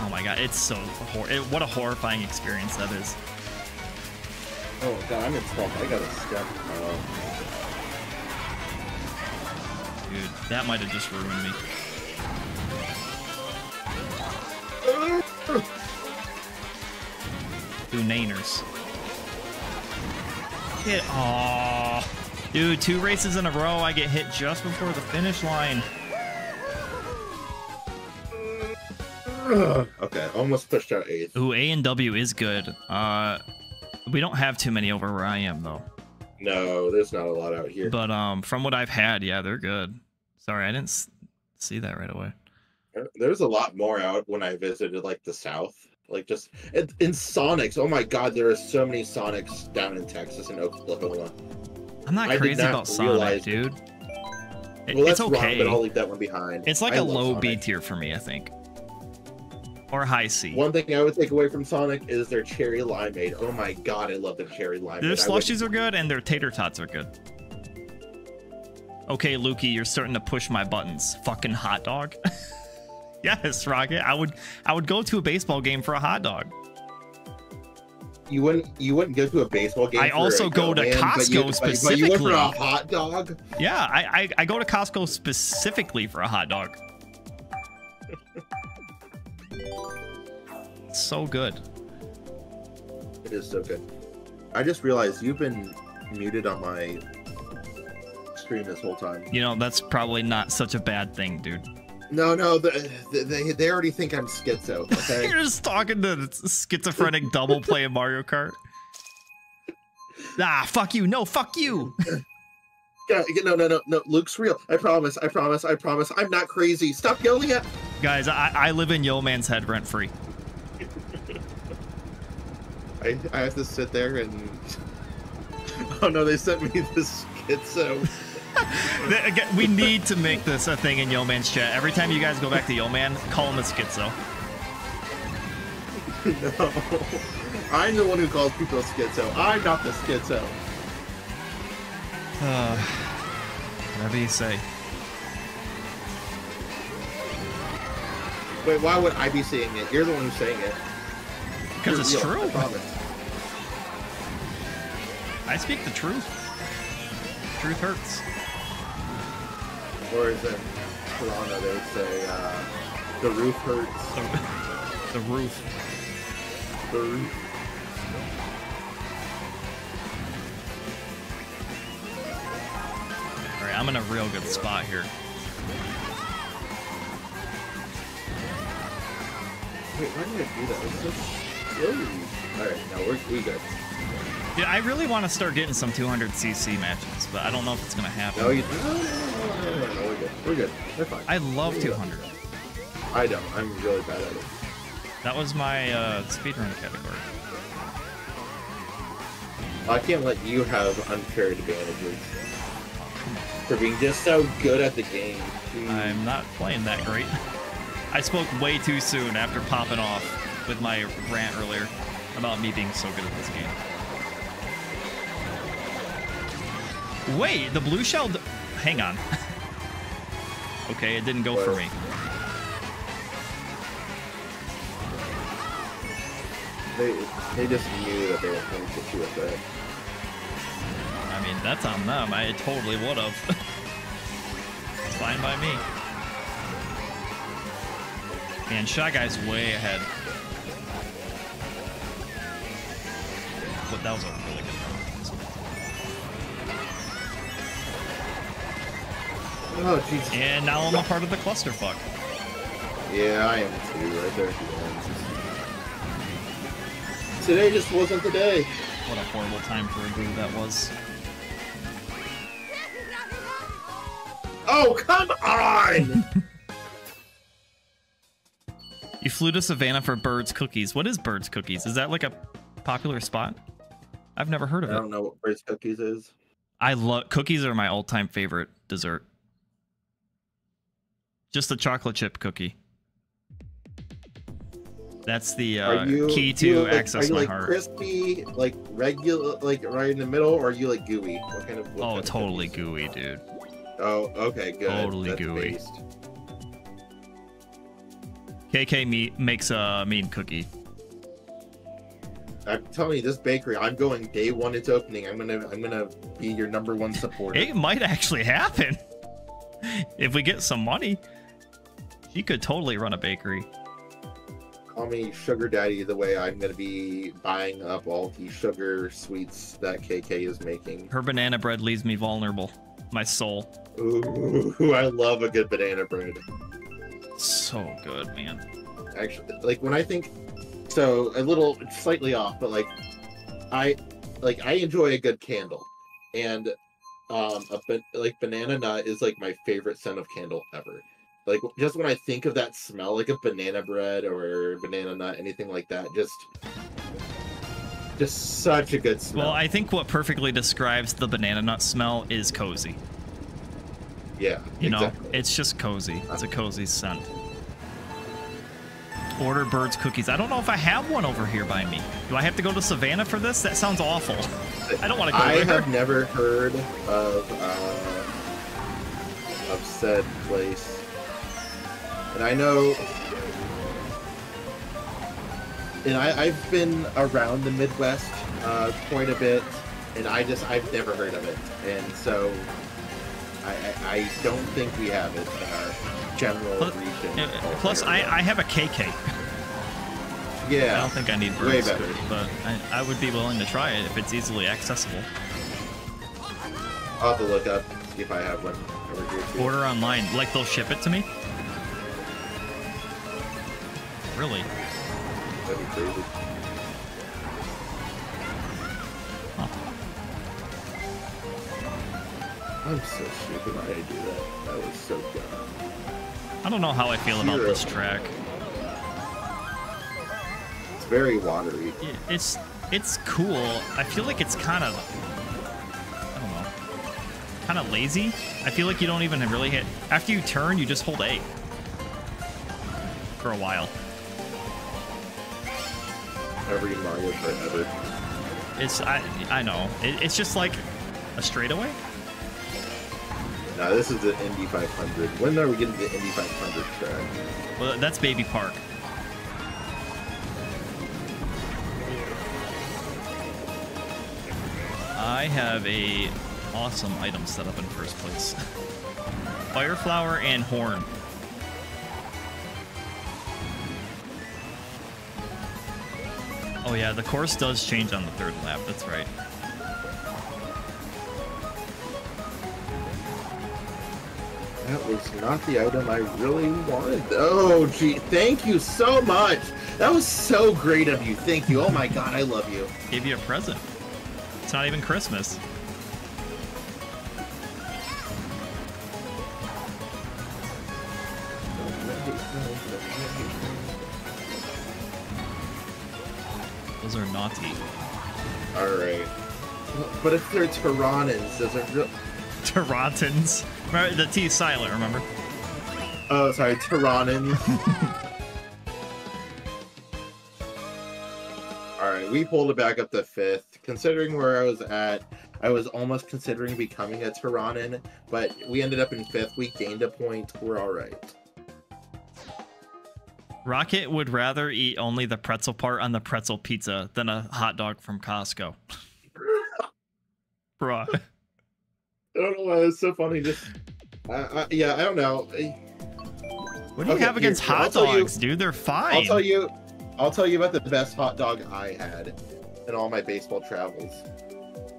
Oh my god, it's so what a horrifying experience that is. Oh god, I'm in trouble. I gotta step. Dude, that might have just ruined me. Two Naners. Hit. Aww. Dude, 2 races in a row, I get hit just before the finish line. Okay, almost pushed out 8th. Ooh, A and W is good. We don't have too many over where I am, though. No, there's not a lot out here. But from what I've had, yeah, they're good. Sorry, I didn't see that right away. There's a lot more out when I visited, like, the South. Like, just in Sonics. Oh my god, there are so many Sonics down in Texas and Oklahoma. I'm not crazy about Sonic, dude. Well, it's that's okay. wrong, but I'll leave that one behind. It's like a low B tier for me, I think. Or high C. One thing I would take away from Sonic is their cherry limeade. Oh my god, I love their cherry limeade. Their slushies are good, and their tater tots are good. Okay, Lukey, you're starting to push my buttons. Fucking hot dog. Yes, Rocket. I would go to a baseball game for a hot dog. You wouldn't go to a baseball game. I also go to Costco specifically. But you went for a hot dog? Yeah, I go to Costco specifically for a hot dog. It's so good. It is so good. I just realized you've been muted on my stream this whole time. You know, that's probably not such a bad thing, dude. No, they already think I'm schizo. Okay? You're just talking to schizophrenic double playing Mario Kart. Ah, fuck you. No, fuck you. No. Luke's real. I promise. I'm not crazy. Stop yelling at. Guys, I live in Yo Man's head rent free. I have to sit there and. Oh no, they sent me this schizo. We need to make this a thing in Yo Man's chat. Every time you guys go back to Yo Man, call him a schizo. No. I'm the one who calls people a schizo. I'm not the schizo. Whatever you say. Wait, why would I be saying it? You're the one who's saying it. Because it's true. I promise. I speak the truth. Truth hurts. Or is it Toronto? They would say the roof hurts. The roof. The roof. All right, I'm in a real good spot here. Wait, why did I do that? It's so silly. All right, no, we good. Yeah, I really want to start getting some 200cc matches, but I don't know if it's gonna happen. No, no, we're good. We're good. We're fine. I love 200. I don't. I'm really bad at it. That was my speedrun category. I can't let you have unfair advantages for being just so good at the game. I'm not playing that great. I spoke way too soon after popping off with my rant earlier about me being so good at this game. Wait, the blue shell... Hang on. Okay, it didn't go for me. They just knew that they were going to hit you with that. I mean, that's on them. I totally would have. It's fine by me. Man, Shy Guy's way ahead. But that was a really good run. Oh, jeez. And now I'm a part of the clusterfuck. Yeah, I am too, right there at the end. Today just wasn't the day. What a horrible time for a group that was. Oh, come on! You flew to Savannah for Bird's Cookies. What is Bird's Cookies? Is that like a popular spot? I've never heard of it. I don't know what Bird's Cookies is. I love cookies are my all-time favorite dessert. Just a chocolate chip cookie. That's the key to access my heart. Are you like crispy, like regular, like right in the middle, or are you like gooey? What kind of? Oh, totally gooey, dude. Oh, okay, good. Totally That's gooey. based. KK makes a mean cookie. I'm telling you, this bakery. I'm going day one. It's opening. I'm gonna be your #1 supporter. It might actually happen if we get some money. She could totally run a bakery. Call me sugar daddy. The way I'm gonna be buying up all the sugar sweets that KK is making. Her banana bread leaves me vulnerable. My soul. Ooh, I love a good banana bread. So good, man. Actually, like when I think, so a little slightly off, but like I enjoy a good candle, and like banana nut is like my favorite scent of candle ever. Like just when I think of that smell, like a banana bread or banana nut, anything like that, just such a good smell. Well, I think what perfectly describes the banana nut smell is cozy. Yeah, you know, exactly. It's just cozy. It's a cozy scent. Order Bird's Cookies. I don't know if I have one over here by me. Do I have to go to Savannah for this? That sounds awful. I don't want to go there. I have never heard of said place. And I know, and I've been around the Midwest quite a bit, and I've never heard of it, and so I don't think we have it in our general region. Plus, I have a KK. Yeah, I don't think I need way Bird's better, but I would be willing to try it if it's easily accessible. I'll have to look up, see if I have one over here too. Order online. Like they'll ship it to me? Really? That'd be crazy. Huh. I'm so stupid. Why did I do that? That was so dumb. I don't know how I feel about this track. It's very watery. It's cool. I feel like it's kind of, I don't know, kind of lazy. I feel like you don't even really hit. After you turn, you just hold A for a while. Every Mario Kart ever. It's I know. It's just like a straightaway. No, this is the Indy 500. When are we getting the Indy 500 track? Well, that's Baby Park. I have a awesome item set up in first place. Fire flower and horn. Oh yeah, the course does change on the third lap, that's right. That was not the item I really wanted. Oh, gee, thank you so much. That was so great of you. Thank you. Oh my god, I love you. Gave you a present. It's not even Christmas. Those are naughty. Alright. But if they're Tyranans, does it really... Tyrontans. Remember, the T is silent, remember? Oh, sorry, Tyranans. Alright, we pulled it back up to 5th. Considering where I was at, I was almost considering becoming a Tyranan, but we ended up in 5th. We gained a point. We're alright. Rocket would rather eat only the pretzel part on the pretzel pizza than a hot dog from Costco. Bruh. I don't know why it's so funny. Just, yeah, I don't know. What do you have against hot dogs, dude? They're fine. I'll tell you about the best hot dog I had in all my baseball travels.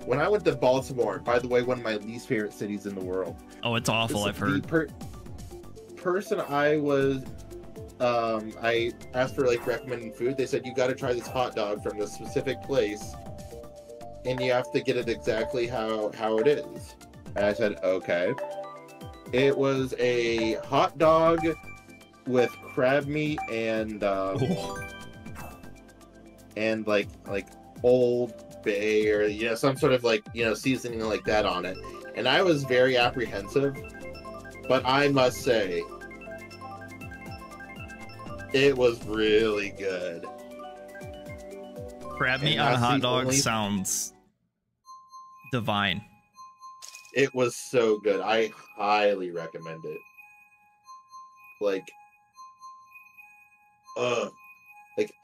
When I went to Baltimore, by the way, one of my least favorite cities in the world. Oh, it's awful, I've heard. The person I was, I asked for like recommending food. They said, you got to try this hot dog from this specific place, and you have to get it exactly how it is. And I said, okay. It was a hot dog with crab meat and like Old Bay or some sort of like seasoning like that on it. And I was very apprehensive, but I must say it was really good. Crab meat on a hot dog sounds divine. It was so good. I highly recommend it. Like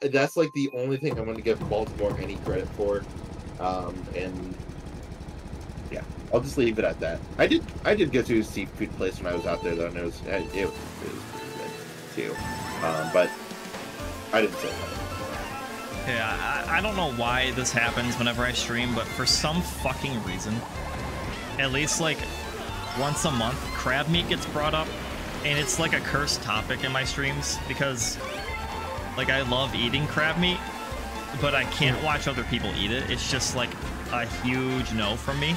that's like the only thing I'm going to give Baltimore any credit for. And yeah, I'll just leave it at that. I did go to a seafood place when I was out there though, and it was pretty good too. But I didn't say that. Yeah, I don't know why this happens whenever I stream, but for some fucking reason, at least like once a month, crab meat gets brought up, and it's like a cursed topic in my streams because like I love eating crab meat, but I can't watch other people eat it. It's just like a huge no from me.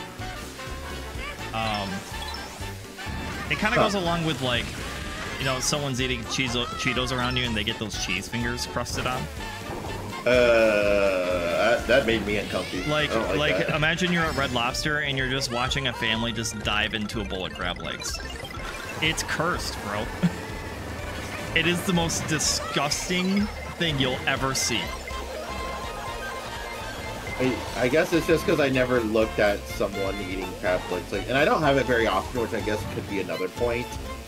It kind of goes along with like, someone's eating Cheetos around you and they get those cheese fingers crusted on. That made me uncomfortable. Like imagine you're at Red Lobster and you're just watching a family just dive into a bowl of crab legs. It's cursed, bro. It is the most disgusting thing you'll ever see. I guess it's just because I never looked at someone eating crab legs, and I don't have it very often, which I guess could be another point.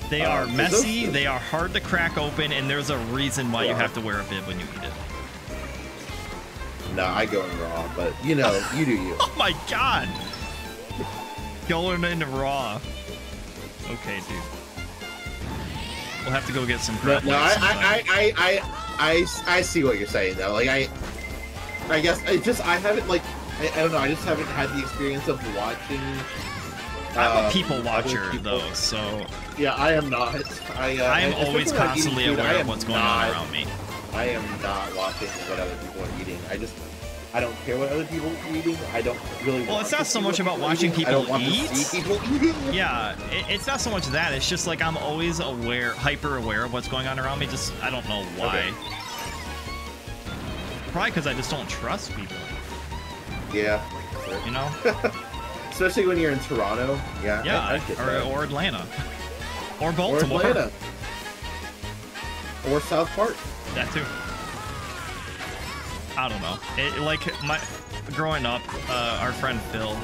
They are messy, they are hard to crack open, and there's a reason why you have to wear a bib when you eat it. No, I go in raw, but you do you. Oh my god! Going in raw. Okay, dude. We'll have to go get some crab. No, I see what you're saying though. Like I guess I haven't like I don't know. I just haven't had the experience of watching. I'm a people watcher though, so yeah, I am not. I am always constantly aware of what's going on around me. I am not watching what other people are eating. I don't care what other people are eating. I don't really. Well, it's not so much about watching people eat. Yeah, it's not so much that. It's just like I'm always hyper aware of what's going on around me. Just I don't know why. Okay. Probably because I just don't trust people. Yeah. Especially when you're in Toronto. Yeah. Yeah, or Atlanta, or Baltimore, or Atlanta, or South Park. That too. I don't know. Growing up, our friend Phil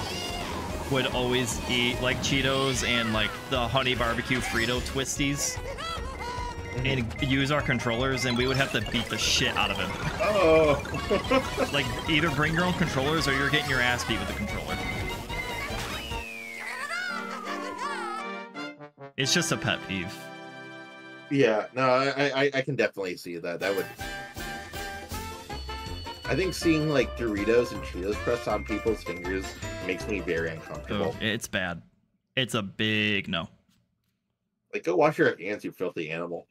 would always eat like Cheetos and like the honey barbecue Frito twisties, and use our controllers, and we would have to beat the shit out of him. Oh. Like either bring your own controllers or you're getting your ass beat with the controller. It's just a pet peeve. Yeah, no, I can definitely see that. That would. I think seeing like Doritos and Cheetos pressed on people's fingers makes me very uncomfortable. Oh, it's bad. It's a big no. Like, go wash your hands, you filthy animal.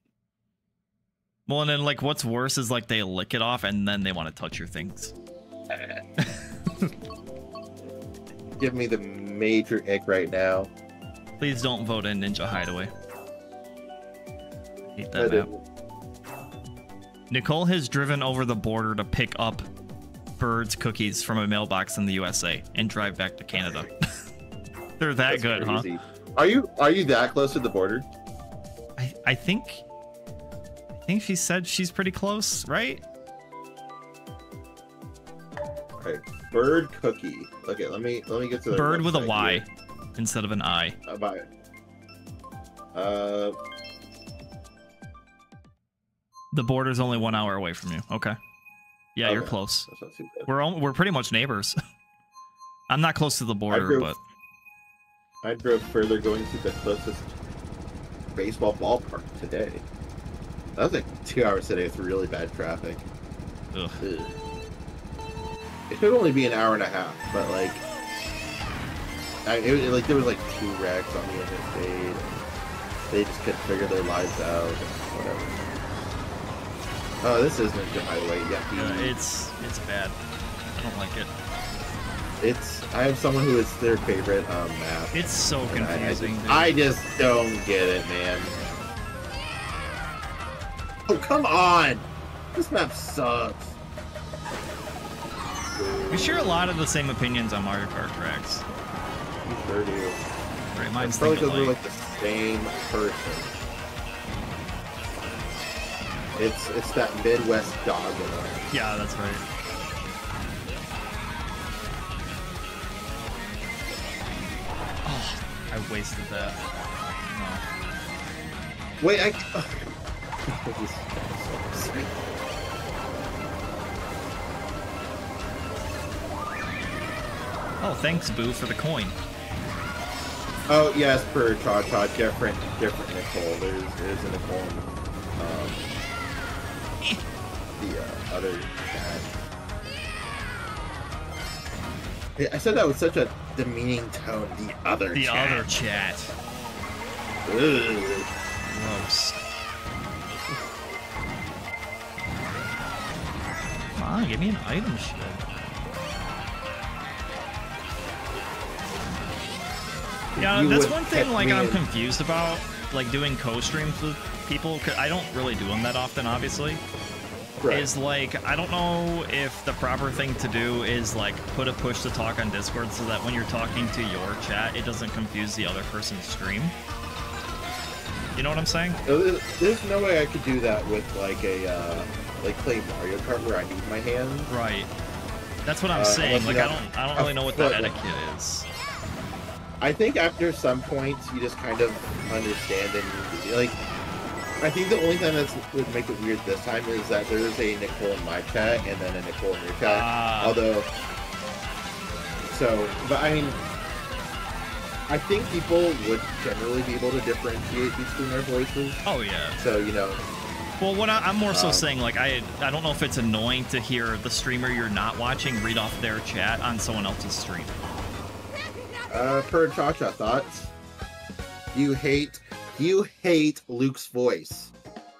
Well, and then like what's worse is like they lick it off and then they want to touch your things. Give me the major ick right now. Please don't vote in Ninja Hideaway. Hate that map. Nicole has driven over the border to pick up Bird's cookies from a mailbox in the USA and drive back to Canada. They're that good, crazy. Huh? Are you that close to the border? I think she said she's pretty close, right? Okay, Bird cookie. Okay, let me get to the Bird with a Y instead of an I. Bye. The border's only 1 hour away from you. Okay. Yeah, Okay. you're close. That's not too bad. We're pretty much neighbors. I'm not close to the border, but I drove further going to the closest baseball ballpark today. That was like 2 hours today with really bad traffic. ugh. Ugh. It should only be an hour and a half, but like, there was like 2 wrecks on the interstate. They just couldn't figure their lives out. Whatever. Oh, this isn't a good highway. Yeah, It's bad. I don't like it. I have someone who is their favorite map. It's so confusing. I just don't get it, man. Oh, come on! This map sucks. We share a lot of the same opinions on Mario Kart tracks. You sure do. Right, mine's Probably thinking because we're like the same person. It's that Midwest dog in us. Yeah, that's right. Oh, I wasted that. No. Wait, Oh, thanks, Boo, for the coin. Oh yes, per Cha-Cha, different Nicole. There's a Nicole in the other chat. Hey, I said that with such a demeaning tone. The other chat. Ugh. Gross. Come on, give me an item shit. Yeah, that's one thing like I'm confused about, like doing co-streams with people, 'cause I don't really do them that often, obviously. Right. Is like, I don't know if the proper thing to do is like put a push to talk on Discord so that when you're talking to your chat, it doesn't confuse the other person's stream. You know what I'm saying? There's no way I could do that with like a like play Mario Kart where I need my hands. Right. That's what I'm saying. Like I don't really know what that etiquette is. I think after some points you just kind of understand and like. I think the only thing that would make it weird this time is that there is a Nicole in my chat and then a Nicole in your chat. Although, but I mean, I think people would generally be able to differentiate between their voices. Oh yeah. So you know. Well, what I'm more so saying, like I don't know if it's annoying to hear the streamer you're not watching read off their chat on someone else's stream. Per Cha-Cha, thoughts? You hate Luke's voice.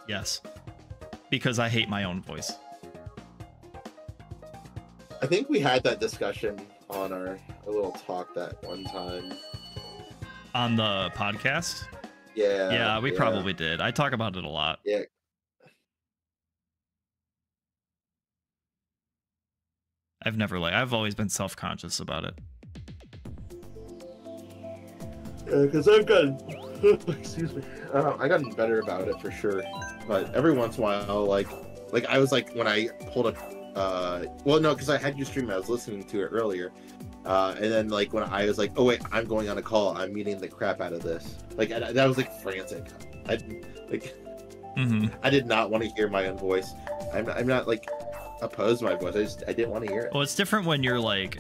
Yes. Because I hate my own voice. I think we had that discussion on our little talk that one time. On the podcast? Yeah. Yeah, we probably did. I talk about it a lot. Yeah. I've always been self-conscious about it. Because I've gotten, excuse me, I gotten better about it for sure. But every once in a while, like I was like when I pulled up, well, no, because I had you stream, I was listening to it earlier, and then like when I was like, oh wait, I'm going on a call, I'm meeting the crap out of this. Like that was like frantic. I did not want to hear my own voice. I'm not like opposed to my voice. I didn't want to hear it. Well, it's different when you're like.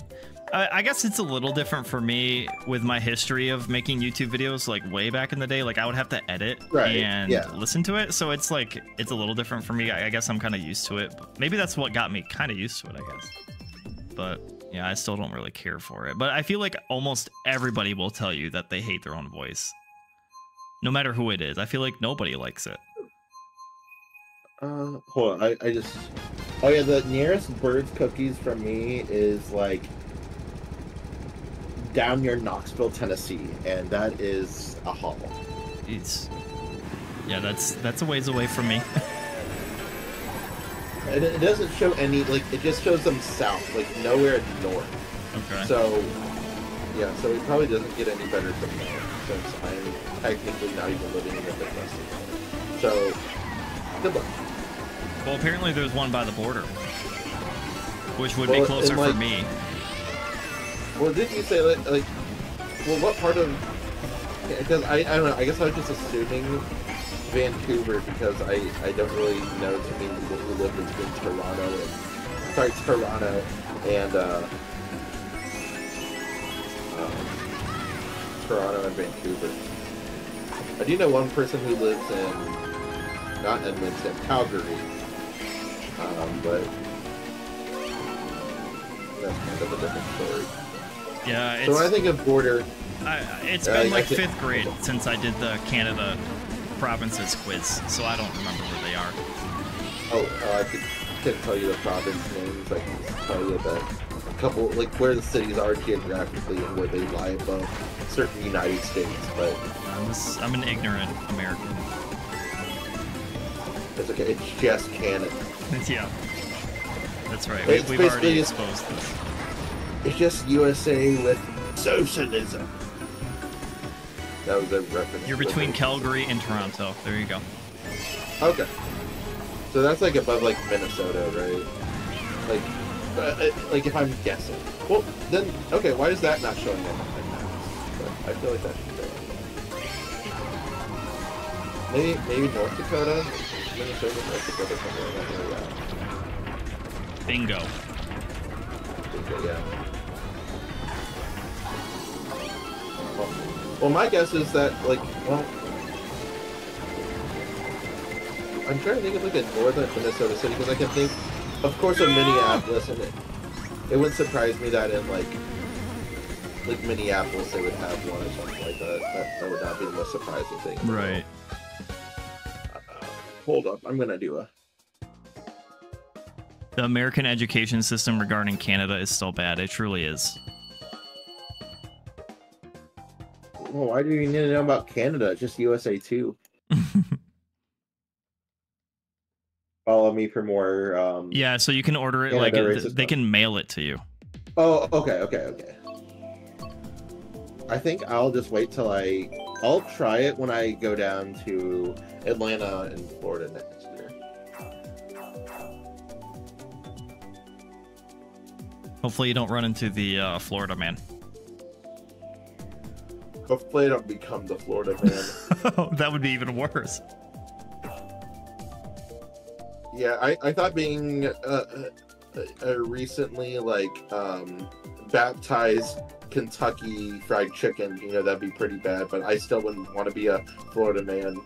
I guess it's a little different for me with my history of making YouTube videos, like way back in the day. Like I would have to edit and listen to it, so it's like it's a little different for me. I guess I'm kind of used to it. But maybe that's what got me kind of used to it, I guess. But yeah, I still don't really care for it. But I feel like almost everybody will tell you that they hate their own voice, no matter who it is. I feel like nobody likes it. Hold on, I just. Oh yeah, the nearest Bird's Cookies from me is like. Down near Knoxville, Tennessee, and that is a haul. Yeah, that's a ways away from me. It doesn't show any, like, it just shows them south, like nowhere north. Okay. So, yeah, so it probably doesn't get any better from there, since I'm technically not even living in the Midwest. So, good luck. Well, apparently there's one by the border, which would be closer for me. Well, didn't you say like well, what part of? Because I don't know. I guess I was just assuming Vancouver because I don't really know too many people who live between Toronto and Vancouver. I do know one person who lives in, not Edmonton, Calgary, but that's kind of a different story. Yeah, it's, so when I think of border, it's been like 5th grade since I did the Canada provinces quiz, so I don't remember where they are. I couldn't tell you the province names. I can just tell you a couple, like where the cities are geographically and where they lie above certain United States. But I'm an ignorant American. It's okay. It's just Canada. Yeah, that's right. It's We've already exposed this. It's just USA with socialism. That was a reference. You're between Calgary and Toronto. There you go. Okay. So that's like above like Minnesota, right? Like if I'm guessing. Well, then okay. Why is that not showing up on my maps? But I feel like that should show. Maybe North Dakota, Minnesota, North Dakota, somewhere like that. Bingo. Yeah. Well, my guess is that, like, well, I'm trying to think of, like, a northern Minnesota city, because I can think, of course, of Minneapolis, and it wouldn't surprise me that in, like Minneapolis, they would have one or something like that. That would not be the most surprising thing. Right. Hold up, I'm gonna do a... The American education system regarding Canada is still bad. It truly is. Well, why do you need to know about Canada? Just USA too. Follow me for more. Yeah, so you can order it they can mail it to you. Oh, okay. I think I'll just wait till I'll try it when I go down to Atlanta and Florida next year. Hopefully you don't run into the Florida man. Hopefully I don't become the Florida man. That would be even worse. Yeah, I thought being recently baptized Kentucky Fried Chicken, that'd be pretty bad, but I still wouldn't want to be a Florida man.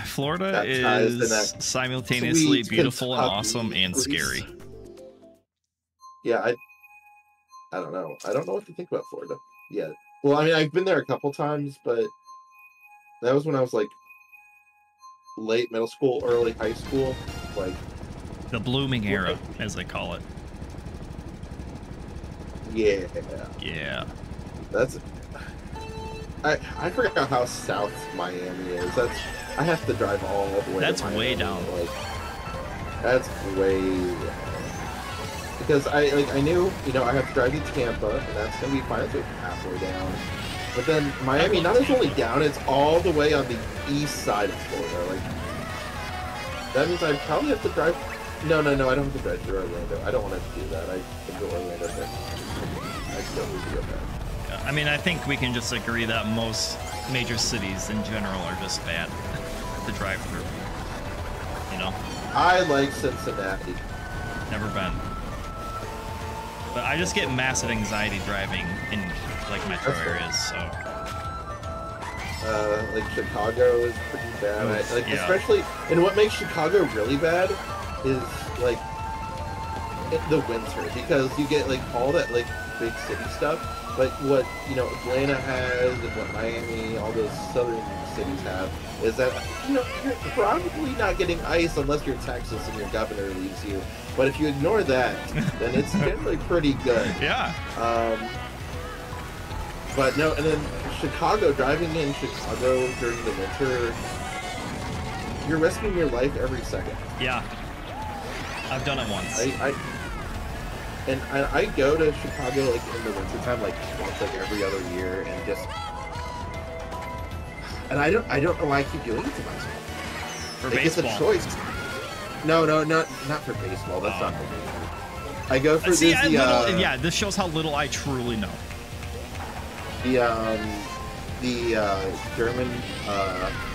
Florida is simultaneously beautiful and awesome and scary. Yeah, I don't know. I don't know what to think about Florida yet. Well, I mean, I've been there a couple times, but that was when I was like late middle school, early high school, like the blooming era, as they call it. Yeah. Yeah. That's. I forgot how south Miami is. I have to drive all the way. That's to way down. That's way down. Because I knew I have to drive to Tampa, and that's gonna be fine. It's like halfway down. But then Miami not only down, it's all the way on the east side of Florida. That means I probably have to drive. No, I don't have to drive through Orlando. I don't want to do that. I can go Orlando. I still need to go back. I mean, I think we can just agree that most major cities in general are just bad to drive through. I like Cincinnati. Never been. But I just get massive anxiety driving in metro areas, so. Chicago is pretty bad. Especially, and what makes Chicago really bad is the winter, because you get all that big city stuff. But what Atlanta has and what Miami, all those southern cities have, is that you're probably not getting ice unless you're Texas and your governor leaves you. But if you ignore that, then it's generally pretty good. Yeah. But no, and then Chicago, driving in Chicago during the winter, you're risking your life every second. Yeah. I've done it once. I go to Chicago in the wintertime once every other year, and I don't know why I keep doing it to myself. For baseball. It's a choice. No, not for baseball. That's not for baseball. I go for yeah, this shows how little I truly know. German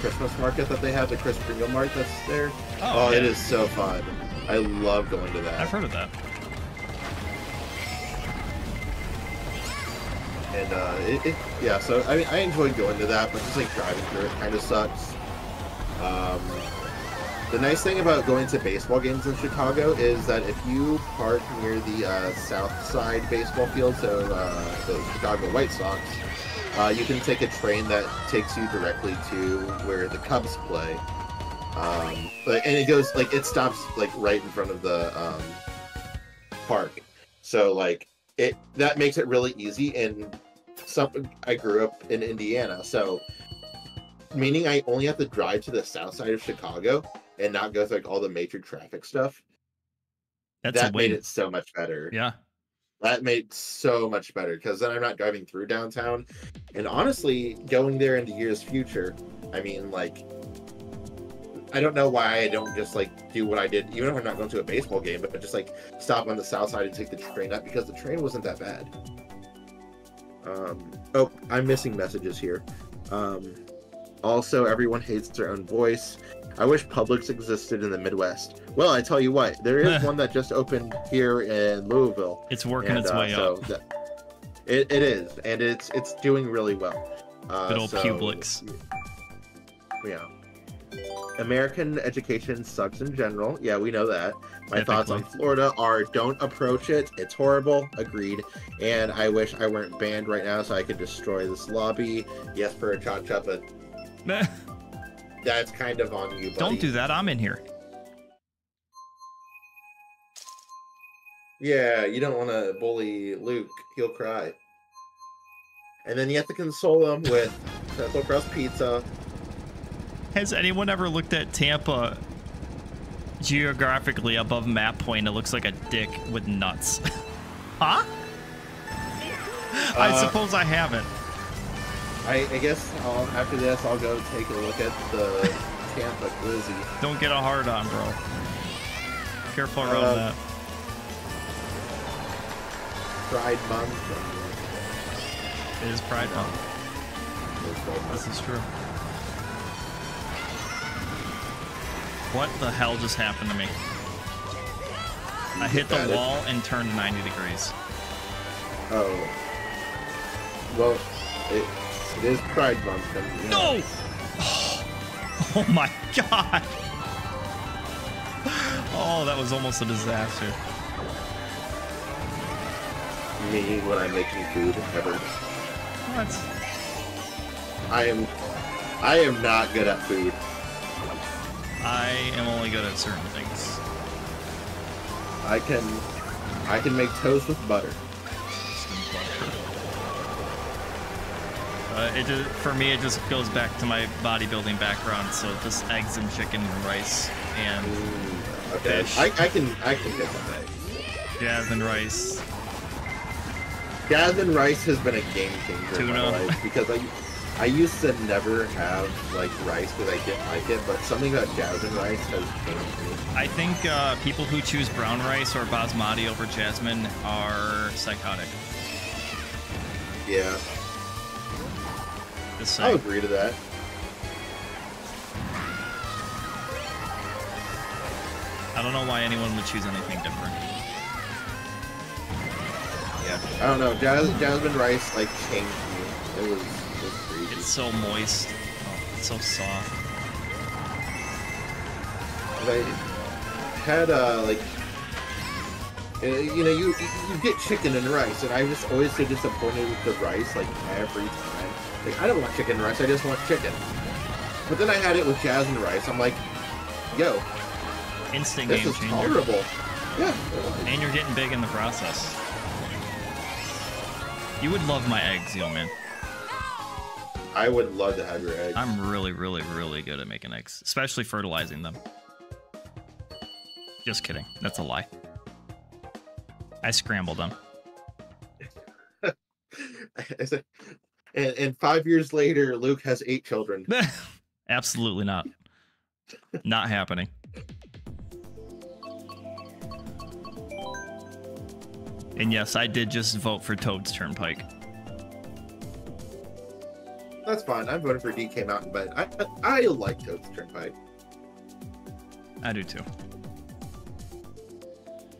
Christmas market that they have, the Chris Kringle Mart that's there. Oh, yeah. It is so fun. I love going to that. I've heard of that. And yeah, so I mean, I enjoyed going to that, but just like driving through it kind of sucks. The nice thing about going to baseball games in Chicago is that if you park near the South Side baseball field, so the Chicago White Sox, you can take a train that takes you directly to where the Cubs play. And it goes like it stops like right in front of the park, so like that makes it really easy. And I grew up in Indiana, so meaning I only have to drive to the south side of Chicago and not go through like all the major traffic stuff. That made it so much better. Yeah, that made so much better because then I'm not driving through downtown. And honestly, going there in the year's future, I mean, like, I don't know why I don't just like do what I did, even if I'm not going to a baseball game, but just like stop on the south side and take the train up, because the train wasn't that bad. Oh, I'm missing messages here. Also, everyone hates their own voice. I wish Publix existed in the Midwest. Well, I tell you what, there is one that just opened here in Louisville. It's working its way up. It is, and it's doing really well. Good old Publix. Yeah. American education sucks in general. Yeah, we know that. My thoughts on Florida are don't approach it. It's horrible. Agreed. And I wish I weren't banned right now so I could destroy this lobby. Yes, for a cha-cha, but that's kind of on you, buddy. Don't do that. I'm in here. Yeah, you don't want to bully Luke. He'll cry. And then you have to console him with pretzel crust pizza. Has anyone ever looked at Tampa geographically above map point? It looks like a dick with nuts. Huh? I suppose I haven't. I guess after this, I'll go take a look at the Tampa Glizzy. Don't get a hard on, bro. Careful around that. Pride Month. It is Pride Month. This is true. What the hell just happened to me? I hit the wall and turned 90 degrees. Oh. Well, it is Pride Month. And, no! Oh my god! Oh, that was almost a disaster. Me when I'm making food, ever. What? I am not good at food. I am only good at certain things. I can make toast with butter. For me, it just goes back to my bodybuilding background. So just eggs and chicken and rice and fish. I can get some eggs. Jasmine rice. Jasmine rice has been a game changer in Tuna. my life because I used to never have like rice because I didn't like it, but something about jasmine rice has changed me. I think people who choose brown rice or basmati over jasmine are psychotic. Yeah. Just I'll saying. agree to that. I don't know why anyone would choose anything different. Yeah. I don't know. Jasmine rice like changed me. It was crazy. It's so moist. Oh, it's so soft. I had like you know, you get chicken and rice, and I was always so disappointed with the rice like every time. Like, I don't want chicken and rice, I just want chicken. But then I had it with jasmine rice. I'm like, yo, Instant this game is changer. tolerable. Yeah. And you're getting big in the process. You would love my eggs, yo, man. I would love to have your eggs. I'm really, really, really good at making eggs, especially fertilizing them. Just kidding. That's a lie. I scramble them. And 5 years later, Luke has 8 children. Absolutely not. Not happening. And yes, I did just vote for Toad's Turnpike. That's fine. I'm voting for DK Mountain, but I like Toad's Turnpike. I do too.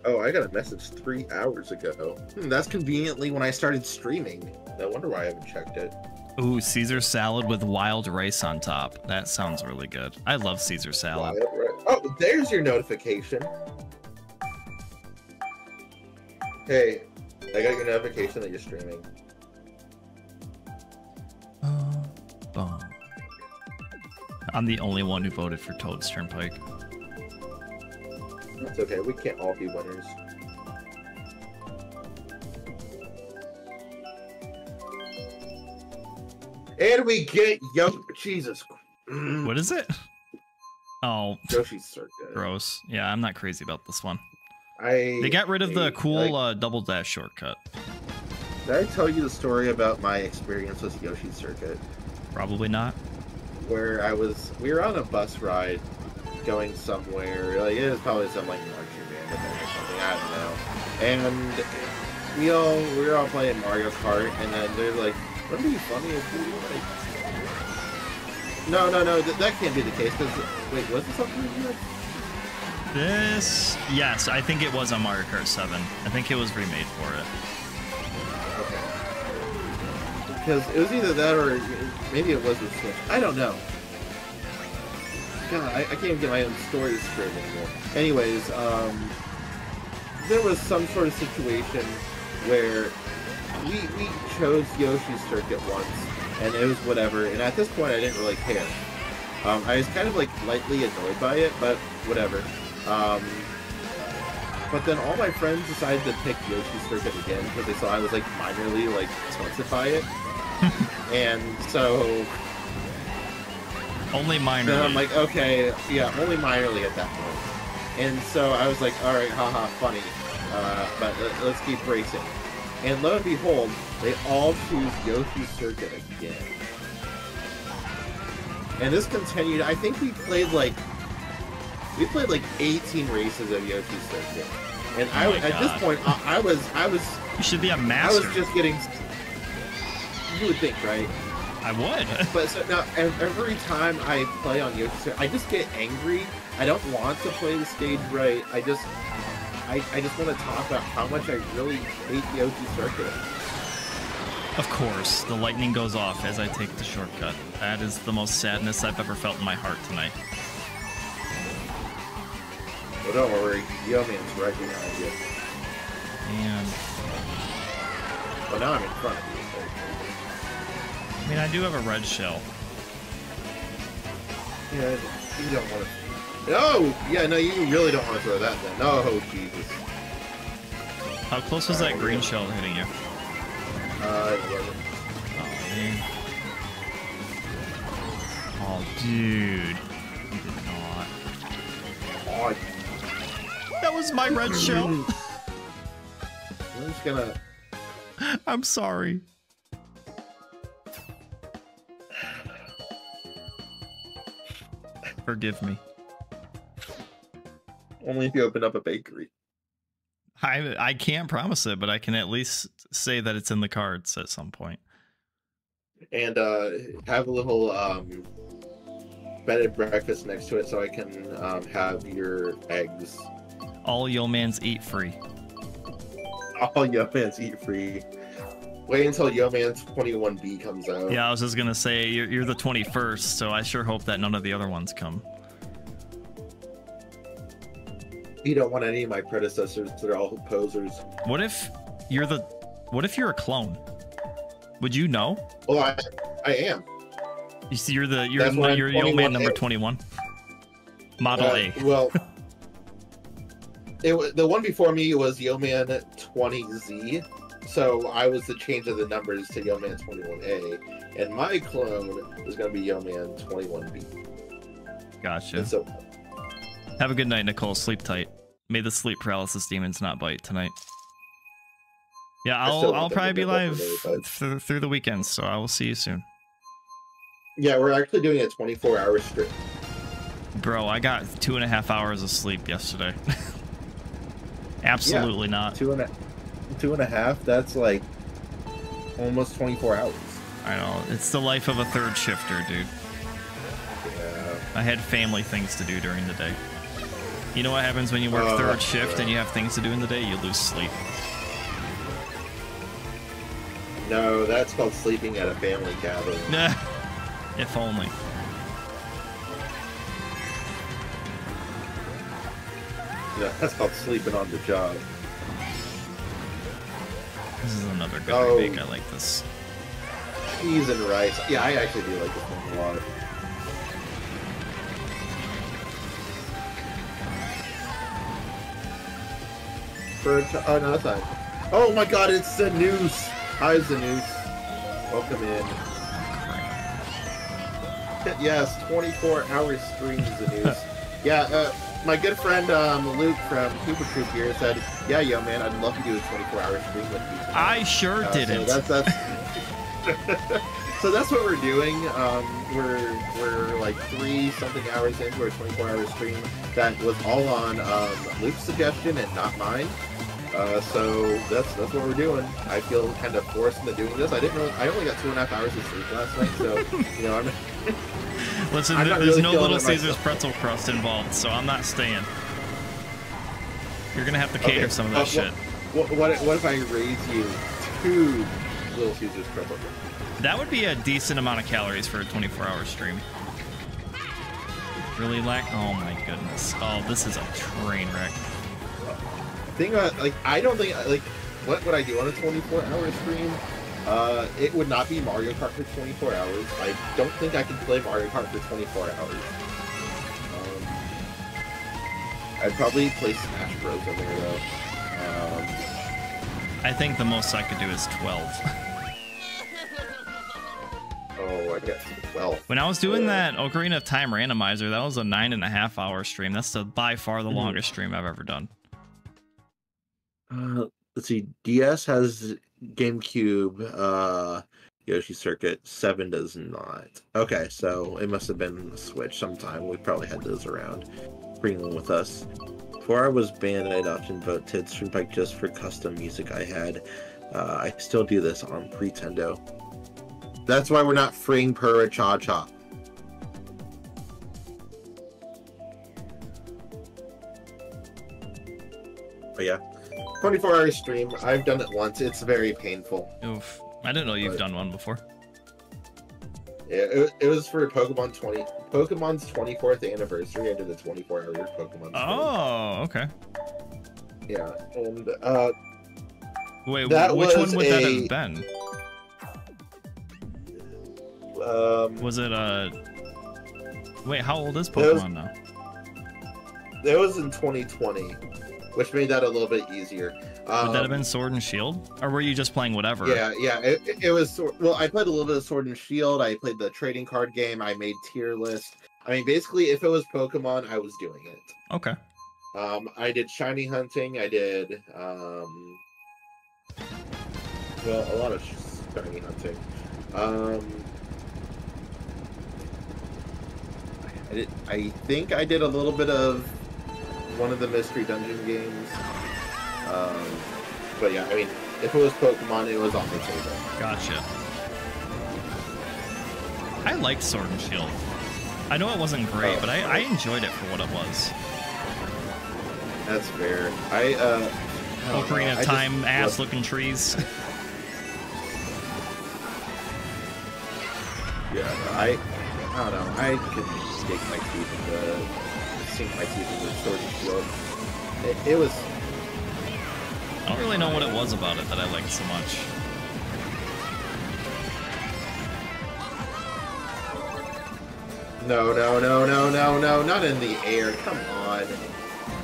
Oh, I got a message 3 hours ago. That's conveniently when I started streaming. No wonder why I haven't checked it. Ooh, Caesar salad with wild rice on top. That sounds really good. I love Caesar salad. Oh, there's your notification. Hey, I got your notification that you're streaming. I'm the only one who voted for Toad's Turnpike. It's okay, we can't all be winners. And we get Jesus. What is it? Oh, Yoshi's Circuit. Gross. Yeah, I'm not crazy about this one. They got rid of the cool double dash shortcut. Did I tell you the story about my experience with Yoshi's Circuit? Probably not. Where we were on a bus ride going somewhere. Like, it was probably some like marching band event or something. I don't know. And we were all playing Mario Kart, and then they're like, "Wouldn't it be funny if we like?" No, that can't be the case. Cause wait, was it something like that? Yes, I think it was on Mario Kart 7. I think it was remade for it. Okay. Because it was either that or maybe it was with Switch. I don't know. God, I can't even get my own stories straight anymore. Anyways, there was some sort of situation where we chose Yoshi's Circuit once, and it was whatever. And at this point, I didn't really care. I was kind of like lightly annoyed by it, but whatever. But then all my friends decided to pick Yoshi's Circuit again because they saw I was like minorly like tilted by it, and so only minorly. Then I'm like, okay, yeah, only minorly at that point. And so I was like, all right, haha, funny, but let's keep racing. And lo and behold, they all choose Yoshi's Circuit again. And this continued. I think we played like 18 races of Yoshi's Circuit. And at this point, I was. You should be a master. I was just getting. You would think, right? I would. But so now, every time I play on Yoshi's Circuit, I just get angry. I don't want to play the stage right. I just want to talk about how much I really hate Yoshi's Circuit. Of course, the lightning goes off as I take the shortcut. That is the most sadness I've ever felt in my heart tonight. Well, don't worry, Yo-Man's right behind you. And well, now I'm in front of you. I mean, I do have a red shell. Yeah, you don't want to. No! Yeah, no, you really don't want to throw that then. Oh, Jesus. How close was that green shell hitting you? It wasn't. Oh, man. Oh, dude. You did not. Oh, that was my red shell. I'm just gonna... I'm sorry. Forgive me. Only if you open up a bakery. I can't promise it, but I can at least say that it's in the cards at some point. And have a little bed and breakfast next to it so I can have your eggs. All Yo-Mans eat free. All Yo-Mans eat free. Wait until Yo-Man's 21B comes out. Yeah, I was just gonna say, you're the 21st, so I sure hope that none of the other ones come. You don't want any of my predecessors, they're all posers. What if you're a clone? Would you know? Well, I am. You see, you're Yo-Man number 21. Model A. Well, the one before me was Yo-Man 20Z. So I was the change of the numbers to Yo-Man 21A, and my clone is going to be Yo-Man 21B. Gotcha. So, have a good night, Nicole. Sleep tight. May the sleep paralysis demons not bite tonight. Yeah, I'll probably be live through the weekends, so I will see you soon. Yeah, we're actually doing a 24-hour strip. Bro, I got 2.5 hours of sleep yesterday. Absolutely not. 2.5. That's like almost 24 hours. I know. It's the life of a third shifter, dude. Yeah. I had family things to do during the day. You know what happens when you work third shift and you have things to do in the day? You lose sleep. No, that's called sleeping at a family gathering. If only. Yeah, that's called sleeping on the job. This is another good remake. I like this. Cheese and rice. Yeah, I actually do like this one a lot. Oh no, that's not. Oh my God, it's the Noose. Hi, the Noose. Welcome in. Yes, 24-hour streams, the Noose. Yeah, my good friend Luke from Koopa Troupe here said, "Yeah, yo, man, I'd love to do a 24-hour stream with you." I sure didn't. So that's so that's what we're doing. We're like 3-something hours into our 24-hour stream that was all on Luke's suggestion and not mine. So that's what we're doing. I feel kind of forced into doing this. I only got 2.5 hours of sleep last night, so you know I'm. Listen, I'm there's really no Little Caesars myself. pretzel crust involved, so I'm not staying. You're gonna have to cater some of that shit. What if I raise you 2 Little Caesars pretzel crust? That would be a decent amount of calories for a 24-hour stream. Really oh my goodness. Oh, this is a train wreck. Thing about, like, I don't think, like, what would I do on a 24-hour stream? It would not be Mario Kart for 24 hours. I don't think I can play Mario Kart for 24 hours. I'd probably play Smash Bros. In there, though. I think the most I could do is 12. Oh, I got 12. When I was doing that Ocarina of Time randomizer, that was a 9.5-hour stream. That's by far the longest stream I've ever done. Let's see. DS has GameCube, Yoshi Circuit. 7 does not. Okay, so it must have been a Switch sometime. We probably had those around. Bring them with us. Before I was banned, I'd often vote to Stream Bike just for custom music I had. I still do this on Pretendo. That's why we're not freeing Pura Cha Cha. But yeah. 24-hour stream. I've done it once. It's very painful. Oof. I didn't know you've done one before. Yeah, it was for Pokemon's 24th anniversary. I did a 24-hour Pokemon stream. Oh, okay. Yeah, and wait, which one would that have been? Was it Wait, how old is Pokemon now? It was in 2020, which made that a little bit easier. Would that have been Sword and Shield, or were you just playing whatever? Yeah. It was. Well, I played a little bit of Sword and Shield. I played the trading card game. I made tier list. I mean, basically, if it was Pokemon, I was doing it. Okay. I did shiny hunting. I did well, a lot of shiny hunting. I think I did a little bit of one of the mystery dungeon games. But yeah, I mean, if it was Pokemon, it was on the table. Gotcha. I liked Sword and Shield. I know it wasn't great, but I enjoyed it for what it was. That's fair. Ocarina of Time, ass-looking trees. Yeah, I don't know. I could sink my teeth into Sword and Shield. It was. I don't really know what it was about it that I liked so much. No, not in the air. Come on.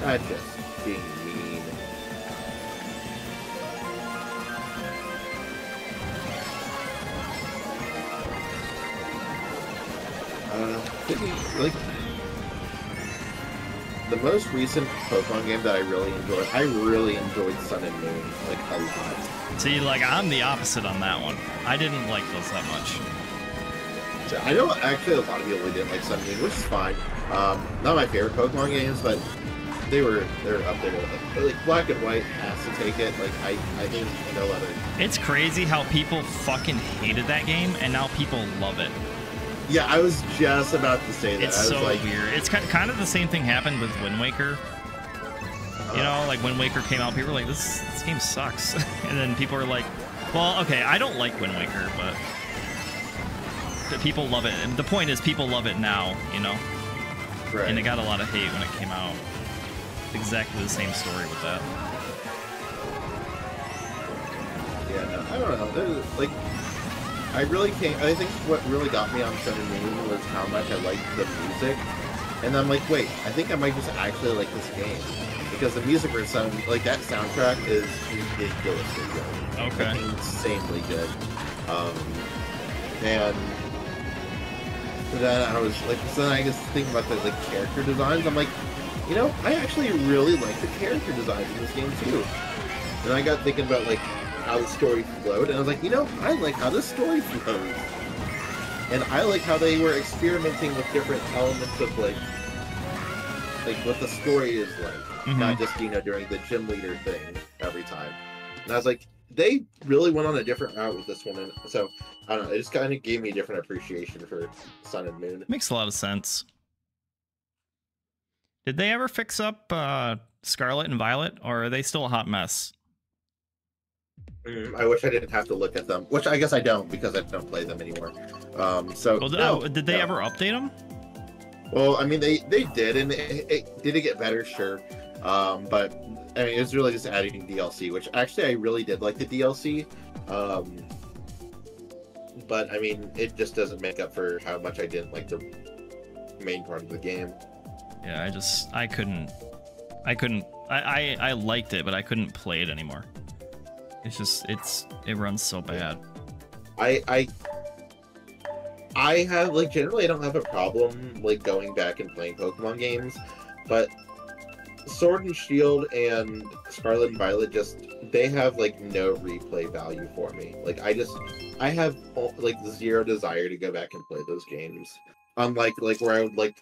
Not just being mean. Like, the most recent Pokemon game that I really enjoyed Sun and Moon, like, a lot. See, like, I'm the opposite on that one. I didn't like those that much. I know actually a lot of people didn't like Sun and Moon, which is fine. Not my favorite Pokemon games, but they're up there. Like Black and White has to take it. Like I think no other. It's crazy how people fucking hated that game and now people love it. Yeah, I was just about to say that. It's I was so like, weird. It's kind of the same thing happened with Wind Waker. You know, like when Waker came out, people were like, this game sucks. And then people were like, well, okay, I don't like Wind Waker, but people love it. And the point is people love it now, you know? right. And it got a lot of hate when it came out. Exactly the same story with that. Yeah, no, I don't know. There's, like, I really can't. I think what really got me on Sun and Moon was how much I liked the music. And I'm like, wait, I think I might just actually like this game. Because the music for Sun, like, that soundtrack is ridiculously good. Okay. Like, insanely good. And then I was like, so then I just think about the like character designs. I'm like, you know, I actually really like the character designs in this game too. And I got thinking about like how the story flowed, and I was like, you know, I like how the story flows. And I like how they were experimenting with different elements of like what the story is like, not just, you know, during the gym leader thing every time. And I was like, they really went on a different route with this one, and so I don't know. It just kind of gave me a different appreciation for Sun and Moon. Makes a lot of sense. Did they ever fix up Scarlet and Violet, or are they still a hot mess? I wish I didn't have to look at them, which I guess I don't because I don't play them anymore. So well, did they ever update them? Well, I mean, they did, and did it get better? Sure, but I mean, it was really just adding DLC, which actually I really did like the DLC. But I mean, it just doesn't make up for how much I didn't like the main part of the game. Yeah, I couldn't. I liked it, but I couldn't play it anymore. It's just it runs so bad. I have like generally I don't have a problem like going back and playing Pokemon games, but Sword and Shield and Scarlet and Violet they have like no replay value for me. Like I have like zero desire to go back and play those games. Unlike like where I would like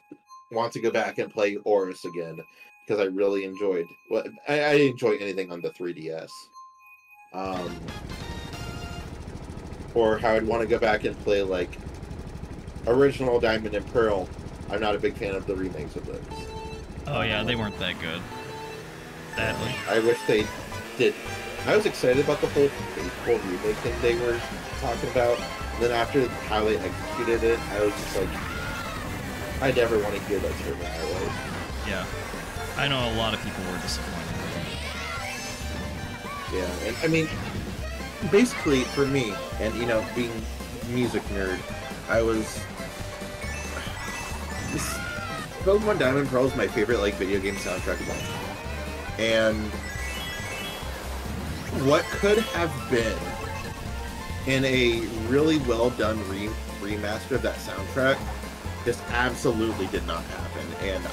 want to go back and play Oris again because I really enjoyed I enjoy anything on the 3DS. Or how I'd want to go back and play like original Diamond and Pearl. I'm not a big fan of the remakes of those. Oh yeah, they weren't that good. Sadly. I wish they did. I was excited about the whole remake thing they were talking about. And then after how they executed it, I was just like, I never want to hear that shit that way. Yeah. I know a lot of people were disappointed. Yeah, and I mean, basically for me, and you know, being a music nerd, I was... Pokemon Diamond and Pearl is my favorite like video game soundtrack of all time. And what could have been in a really well done remaster of that soundtrack just absolutely did not happen. And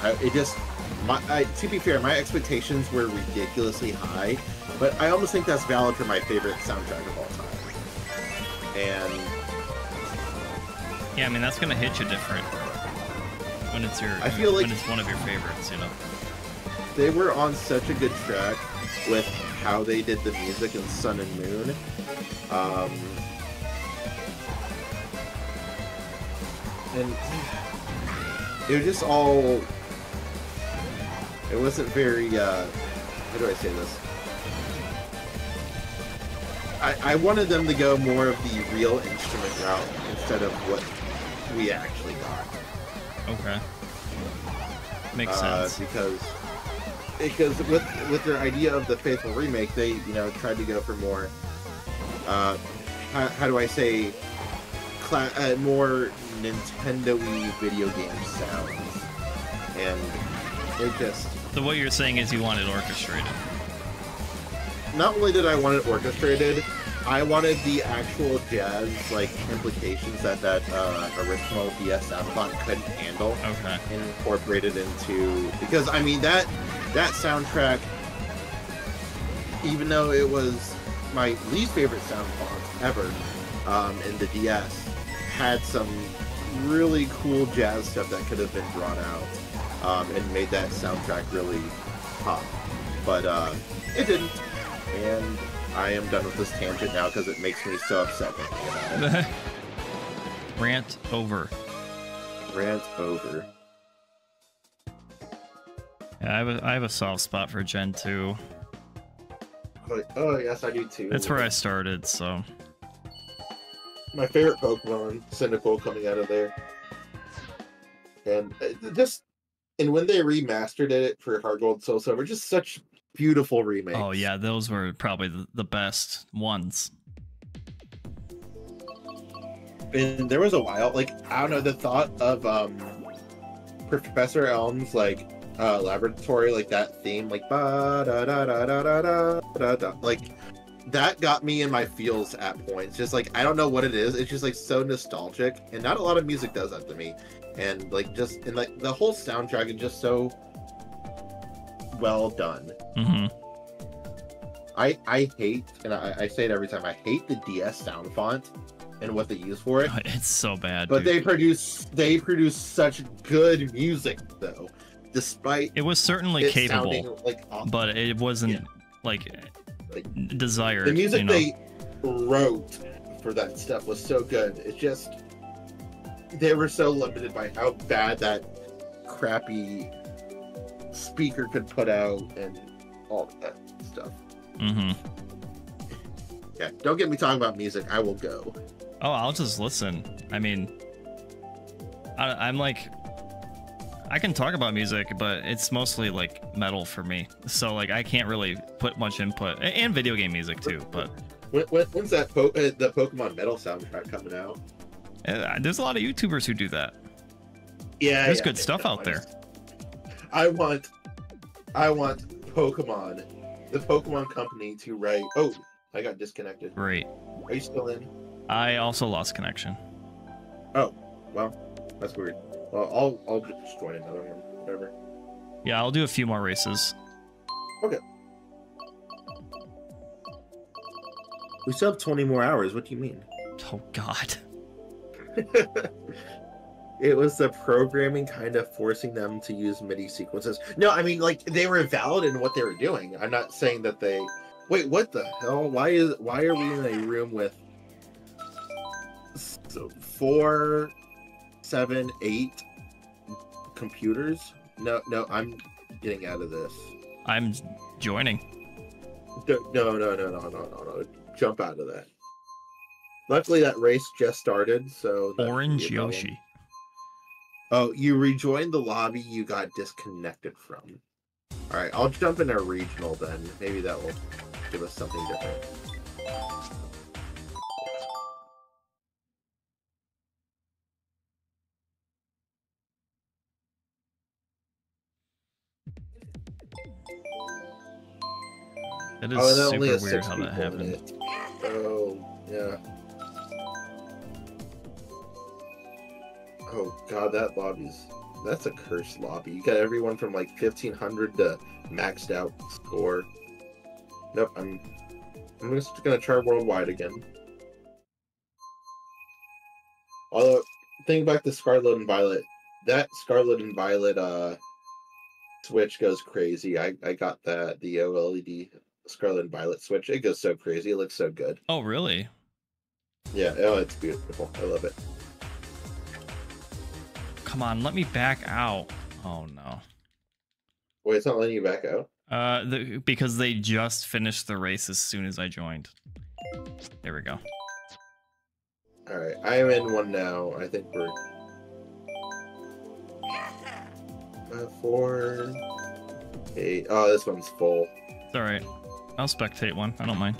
to be fair, my expectations were ridiculously high, but I almost think that's valid for my favorite soundtrack of all time. And yeah, I mean that's gonna hit you different when it's when it's one of your favorites, you know. They were on such a good track with how they did the music in Sun and Moon. And it was just all... It wasn't very... how do I say this? I wanted them to go more of the real instrument route instead of what we actually got. Okay. Makes sense. Because with their idea of the Faithful remake, they tried to go for more how do I say more Nintendo-y video game sounds, and it just... So what you're saying is you want it orchestrated. Not only did I want it orchestrated, I wanted the actual jazz implications that original DS soundcloud couldn't handle. Okay. Incorporated into, because I mean that soundtrack, even though it was my least favorite sound font ever in the DS, had some really cool jazz stuff that could have been drawn out and made that soundtrack really top, but it didn't, and I am done with this tangent now because it makes me so upset thinking about it. Rant over. Rant over. Yeah, I have a soft spot for Gen 2. Oh yes, I do too. That's where I started, so. My favorite Pokemon, Cyndaquil, coming out of there. And when they remastered it for Heart Gold, Soul Silver, just such beautiful remakes. Oh yeah, those were probably the best ones. And there was a while, like, I don't know, the thought of Professor Elm's like laboratory, like that theme, like ba da da da da da da da da, like that got me in my feels at points. Just like, I don't know what it is, it's just like so nostalgic, and not a lot of music does that to me. And like the whole soundtrack is just so well done. I hate, and I say it every time, I hate the DS sound font and what they use for it. It's so bad. But dude. they produce such good music though, despite it was certainly capable, like awesome. But it wasn't like desired. The music they wrote for that stuff was so good. It's just they were so limited by how bad that crappy speaker could put out and all that stuff. Yeah, don't get me talking about music. I will go. Oh, I'll just listen. I mean, I'm like, I can talk about music, but it's mostly like metal for me. So like, I can't really put much input, and video game music too. But when's that the Pokemon Metal soundtrack coming out? There's a lot of YouTubers who do that. Yeah, there's good stuff out there. I want Pokemon, the Pokemon company, to write. Oh, I got disconnected. Great. Are you still in? I also lost connection. Oh, well, that's weird. Well, I'll just join another one. Whatever. Yeah, I'll do a few more races. Okay. We still have 20 more hours. What do you mean? Oh God. It was the programming kind of forcing them to use MIDI sequences. No, I mean, like, they were valid in what they were doing. I'm not saying that they... Wait, what the hell? Why are we in a room with 4, 7, 8 computers? No, I'm getting out of this. I'm joining. No. Jump out of that. Luckily, that race just started, so... Orange Yoshi. Oh, you rejoined the lobby you got disconnected from. Alright, I'll jump in a regional then. Maybe that will give us something different. It is super weird how that happened. Oh, yeah. Oh god, that that's a cursed lobby. You got everyone from like 1500 to maxed out score. Nope, I'm just gonna try worldwide again. Although, think back to Scarlet and Violet. That Scarlet and Violet switch goes crazy. I got the OLED Scarlet and Violet switch. It goes so crazy. It looks so good. Oh, really? Yeah, oh, it's beautiful. I love it. Come on, let me back out. Oh no. Wait, it's not letting you back out? Because they just finished the race as soon as I joined. There we go. Alright, I am in one now. I think we're... 4... 8... Oh, this one's full. It's alright. I'll spectate one. I don't mind.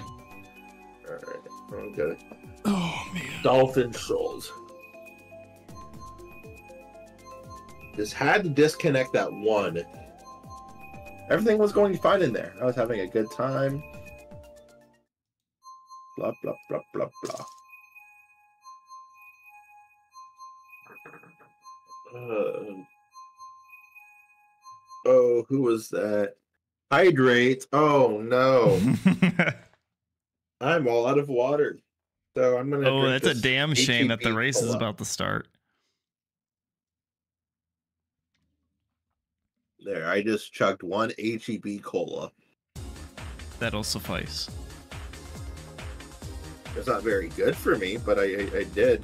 Alright, I'm good. Oh, man. Dolphin Souls. Just had to disconnect that one. Everything was going fine in there. I was having a good time. Blah, blah, blah, blah, blah. Oh, who was that? Hydrate. Oh, no. I'm all out of water. So I'm going to... Oh, that's a damn shame that the race is about to start. There, I just chugged one HEB cola. That'll suffice. It's not very good for me, but I did.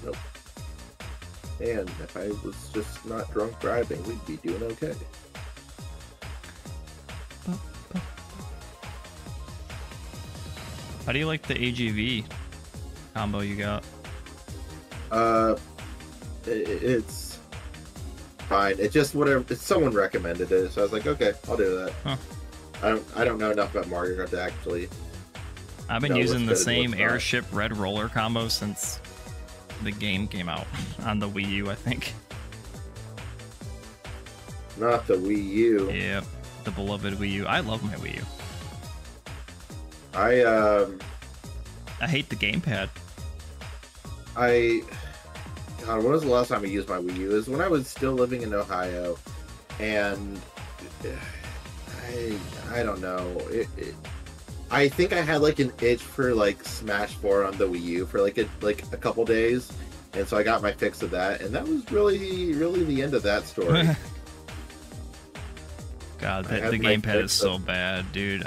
Nope. And if I was just not drunk driving, we'd be doing okay. How do you like the AGV combo you got? It's fine. It's just whatever. It's someone recommended it, so I was like, okay, I'll do that. Huh. I don't know enough about Mario Kart to actually. I've been using the same airship red roller combo since the game came out on the Wii U, I think. Not the Wii U. Yep, the beloved Wii U. I love my Wii U. I hate the gamepad. God, when was the last time I used my Wii U? It was when I was still living in Ohio, and I don't know. I think I had like an itch for like Smash 4 on the Wii U for like a couple days, and so I got my fix of that, and that was really the end of that story. God, the gamepad is so bad, dude.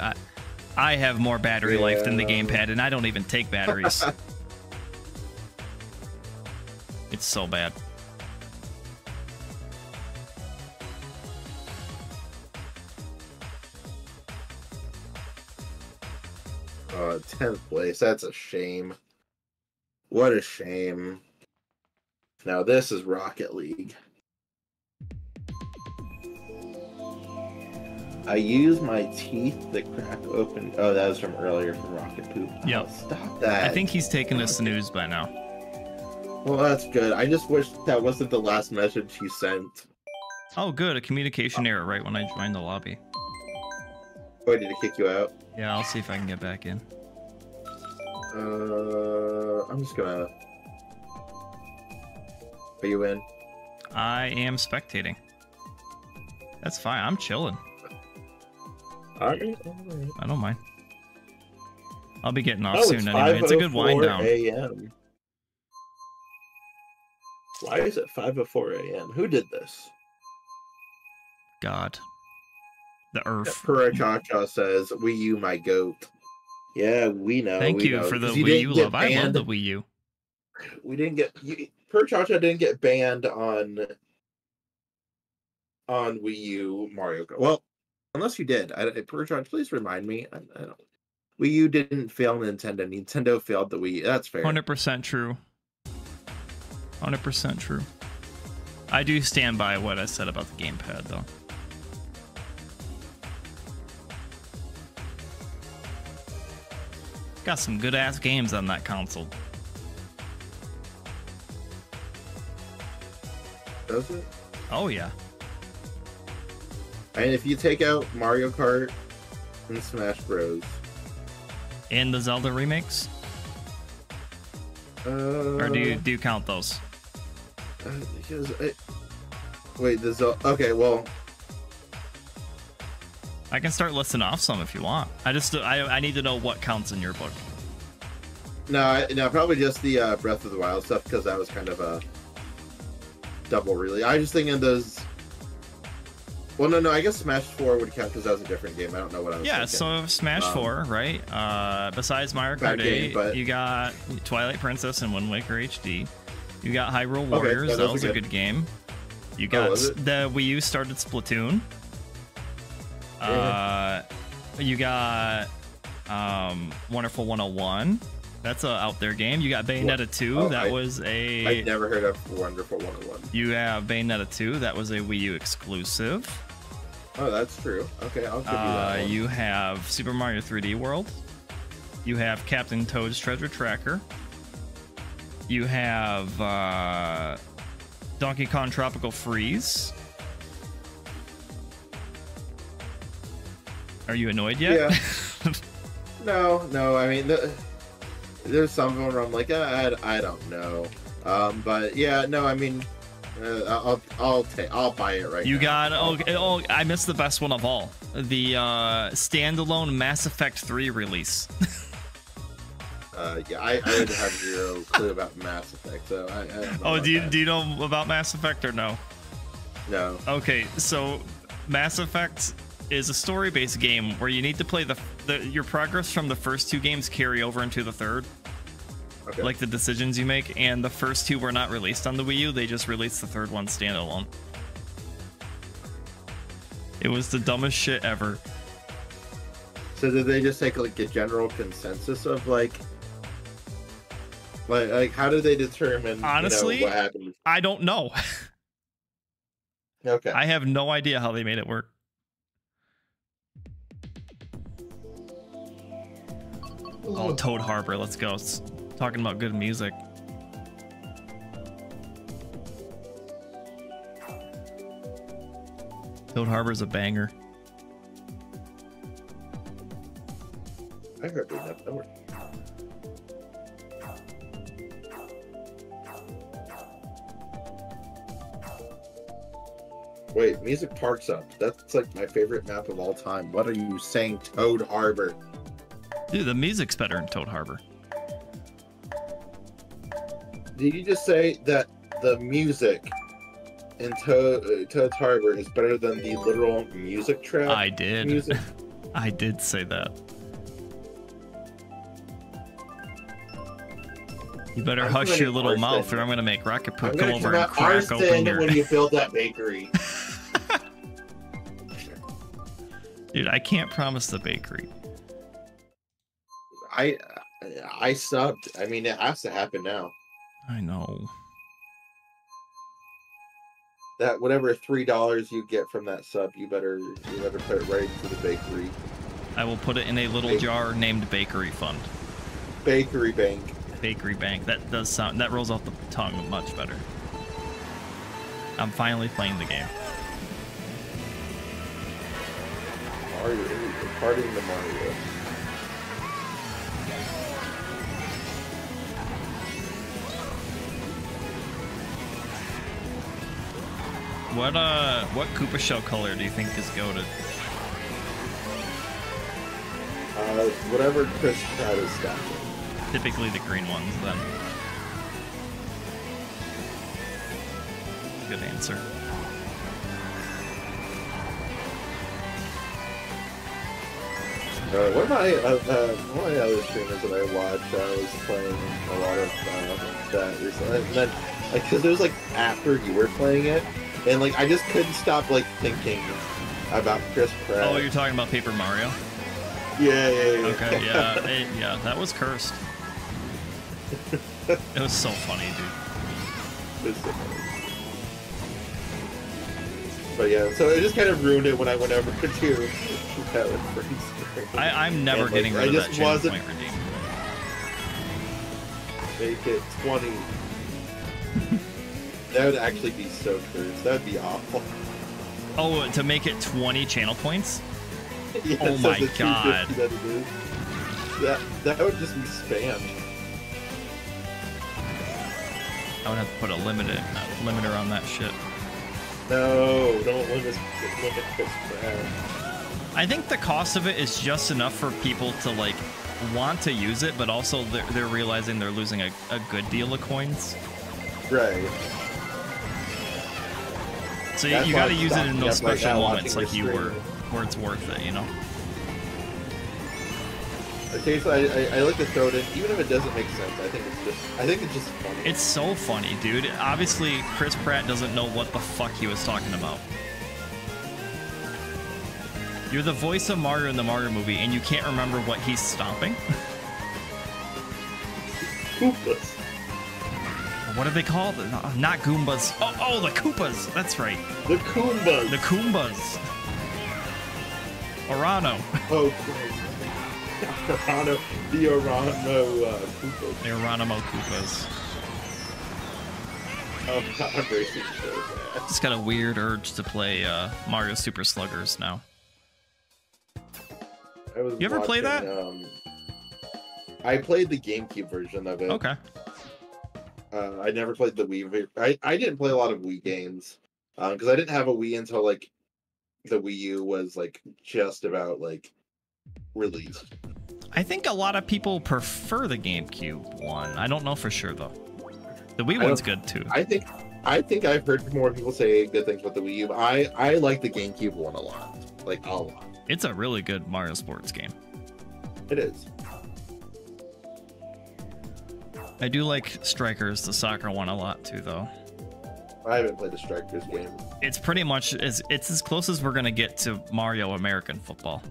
I have more battery life than the gamepad, and I don't even take batteries. It's so bad. Oh, 10th place. That's a shame. What a shame. Now this is Rocket League. I use my teeth to crack open. Oh, that was from earlier from Rocket Poop. Yep. Oh, stop that. I think he's taken a snooze by now. Well, that's good. I just wish that wasn't the last message he sent. Oh, good. A communication error right when I joined the lobby. Oh, did it kick you out? Yeah, I'll see if I can get back in. I'm just gonna... Are you in? I am spectating. That's fine. I'm chilling. Alright. I don't mind. I'll be getting off soon anyway. It's a good wind down. AM. Why is it 5:04 a.m.? Who did this? God. The Earth. Purachacha says, Wii U, my goat. Yeah, we know. Thank you for the Wii U love. I love the Wii U. We didn't get... Purachacha didn't get banned on Wii U Mario Kart. Well, unless you did. Purachacha, please remind me. I don't... Wii U didn't fail Nintendo. Nintendo failed the Wii U. That's fair. 100% true. 100% true. I do stand by what I said about the gamepad, though. Got some good-ass games on that console. Does it? Oh, yeah. And if you take out Mario Kart and Smash Bros. And the Zelda remakes? Or do you count those? Wait, the Zelda... Okay, well... I can start listing off some if you want. I need to know what counts in your book. No, probably just the Breath of the Wild stuff, because that was kind of a double release. I was just thinking those... Well, no, I guess Smash 4 would count because that was a different game. I don't know what I was thinking. So Smash 4, right? Besides Mario Kart 8, you got Twilight Princess and Wind Waker HD. You got Hyrule Warriors. Okay, that was a good game. You got the Wii U started Splatoon. You got Wonderful 101. That's a out there game. You got Bayonetta 2. I've never heard of Wonderful 101. You have Bayonetta 2. That was a Wii U exclusive. Oh, that's true. Okay, I'll give you that one. You have Super Mario 3D World. You have Captain Toad's Treasure Tracker. You have Donkey Kong Tropical Freeze. Are you annoyed yet? Yeah. No. I mean, there's some of them where I'm like, I don't know. But yeah, no, I mean, I'll buy it right now. You got oh, I missed the best one of all, the standalone Mass Effect 3 release. Yeah, I would have zero clue about Mass Effect, so I don't know. Oh, do you know about Mass Effect or no? No. Okay, so Mass Effect is a story-based game where you need to play your progress from the first 2 games carry over into the third. Okay. Like the decisions you make, and the first 2 were not released on the Wii U. They just released the third one standalone. It was the dumbest shit ever. So did they just take like a general consensus of like how do they determine? Honestly, what happened? I don't know. Okay. I have no idea how they made it work. Oh, Toad Harbor, let's go. It's talking about good music. Toad Harbor's a banger. I heard that number. Wait, Music Park's up. That's like my favorite map of all time. What are you saying, Toad Harbor? Dude, the music's better in Toad Harbor. Did you just say that the music in Toad's Harbor is better than the literal music track? I did. Music? I did say that. You better hush your little mouth, or I'm gonna make Rocket Poop come over and crack open your... when you build that bakery. Dude, I can't promise the bakery. I subbed. I mean, it has to happen now. I know. That whatever $3 you get from that sub, you better put it right into the bakery. I will put it in a little jar named Bakery Fund. Bakery Bank. Bakery Bank. That does sound. That rolls off the tongue much better. I'm finally playing the game. Mario, partying the Mario. What Koopa shell color do you think is goated? Whatever Chris Pratt is stacking. Typically the green ones, then. Good answer. One of my other streamers that I watch was playing a lot of that recently, and then because it was like after you were playing it, and like I just couldn't stop like thinking about Chris Pratt. Oh, you're talking about Paper Mario? Yeah. Okay, yeah, that was cursed. It was so funny, dude. It was so funny. But yeah, so it just kind of ruined it when I went over to that with I'm never getting rid of that channel point redeem. Make it 20. That would actually be so cursed. That would be awful. Oh, to make it 20 channel points? Yeah, oh my god. That would just be spammed. I would have to put a limiter on that shit. No, don't limit Chris Pratt. I think the cost of it is just enough for people to like want to use it, but also they're realizing they're losing a good deal of coins. Right. So you got to use it in those special moments like you were, where it's worth it, you know? Occasionally, I like to throw it in, even if it doesn't make sense. I think it's just funny. It's so funny, dude. Obviously, Chris Pratt doesn't know what the fuck he was talking about. You're the voice of Mario in the Mario movie, and you can't remember what he's stomping? Koopas. What are they called? Not Goombas. Oh, the Koopas. That's right. The Koombas. The Koombas. Orano. Oh, Christ. Orano. The Orano Koopas. The Oranimo Koopas. Oh, I'm racing so bad. Just got a weird urge to play Mario Super Sluggers now. You ever play that? I played the GameCube version of it. Okay. I never played the Wii. I didn't play a lot of Wii games because I didn't have a Wii until like the Wii U was like just about like released. I think a lot of people prefer the GameCube one. I don't know for sure though. The Wii one's good too. I think I've heard more people say good things about the Wii U. But I like the GameCube one a lot, like a lot. It's a really good Mario Sports game. It is. I do like Strikers, the soccer one, a lot too, though. I haven't played the Strikers game. It's pretty much it's as close as we're gonna get to Mario American Football,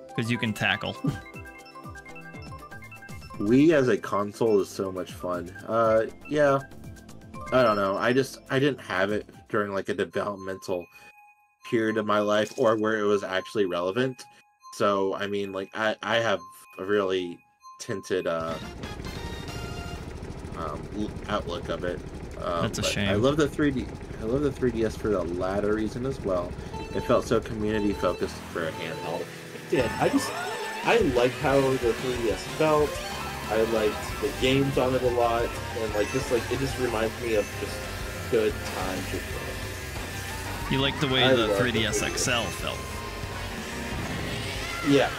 because you can tackle. Wii as a console is so much fun. Yeah. I don't know. I didn't have it during like a developmental period of my life or where it was actually relevant. So I mean, like I have a really tinted outlook of it. That's a shame. I love the 3D. I love the 3DS for the latter reason as well. It felt so community focused for a handheld. I liked how the 3DS felt. I liked the games on it a lot, and it just reminds me of just good times with it. You like the way the 3DS XL felt? Yeah,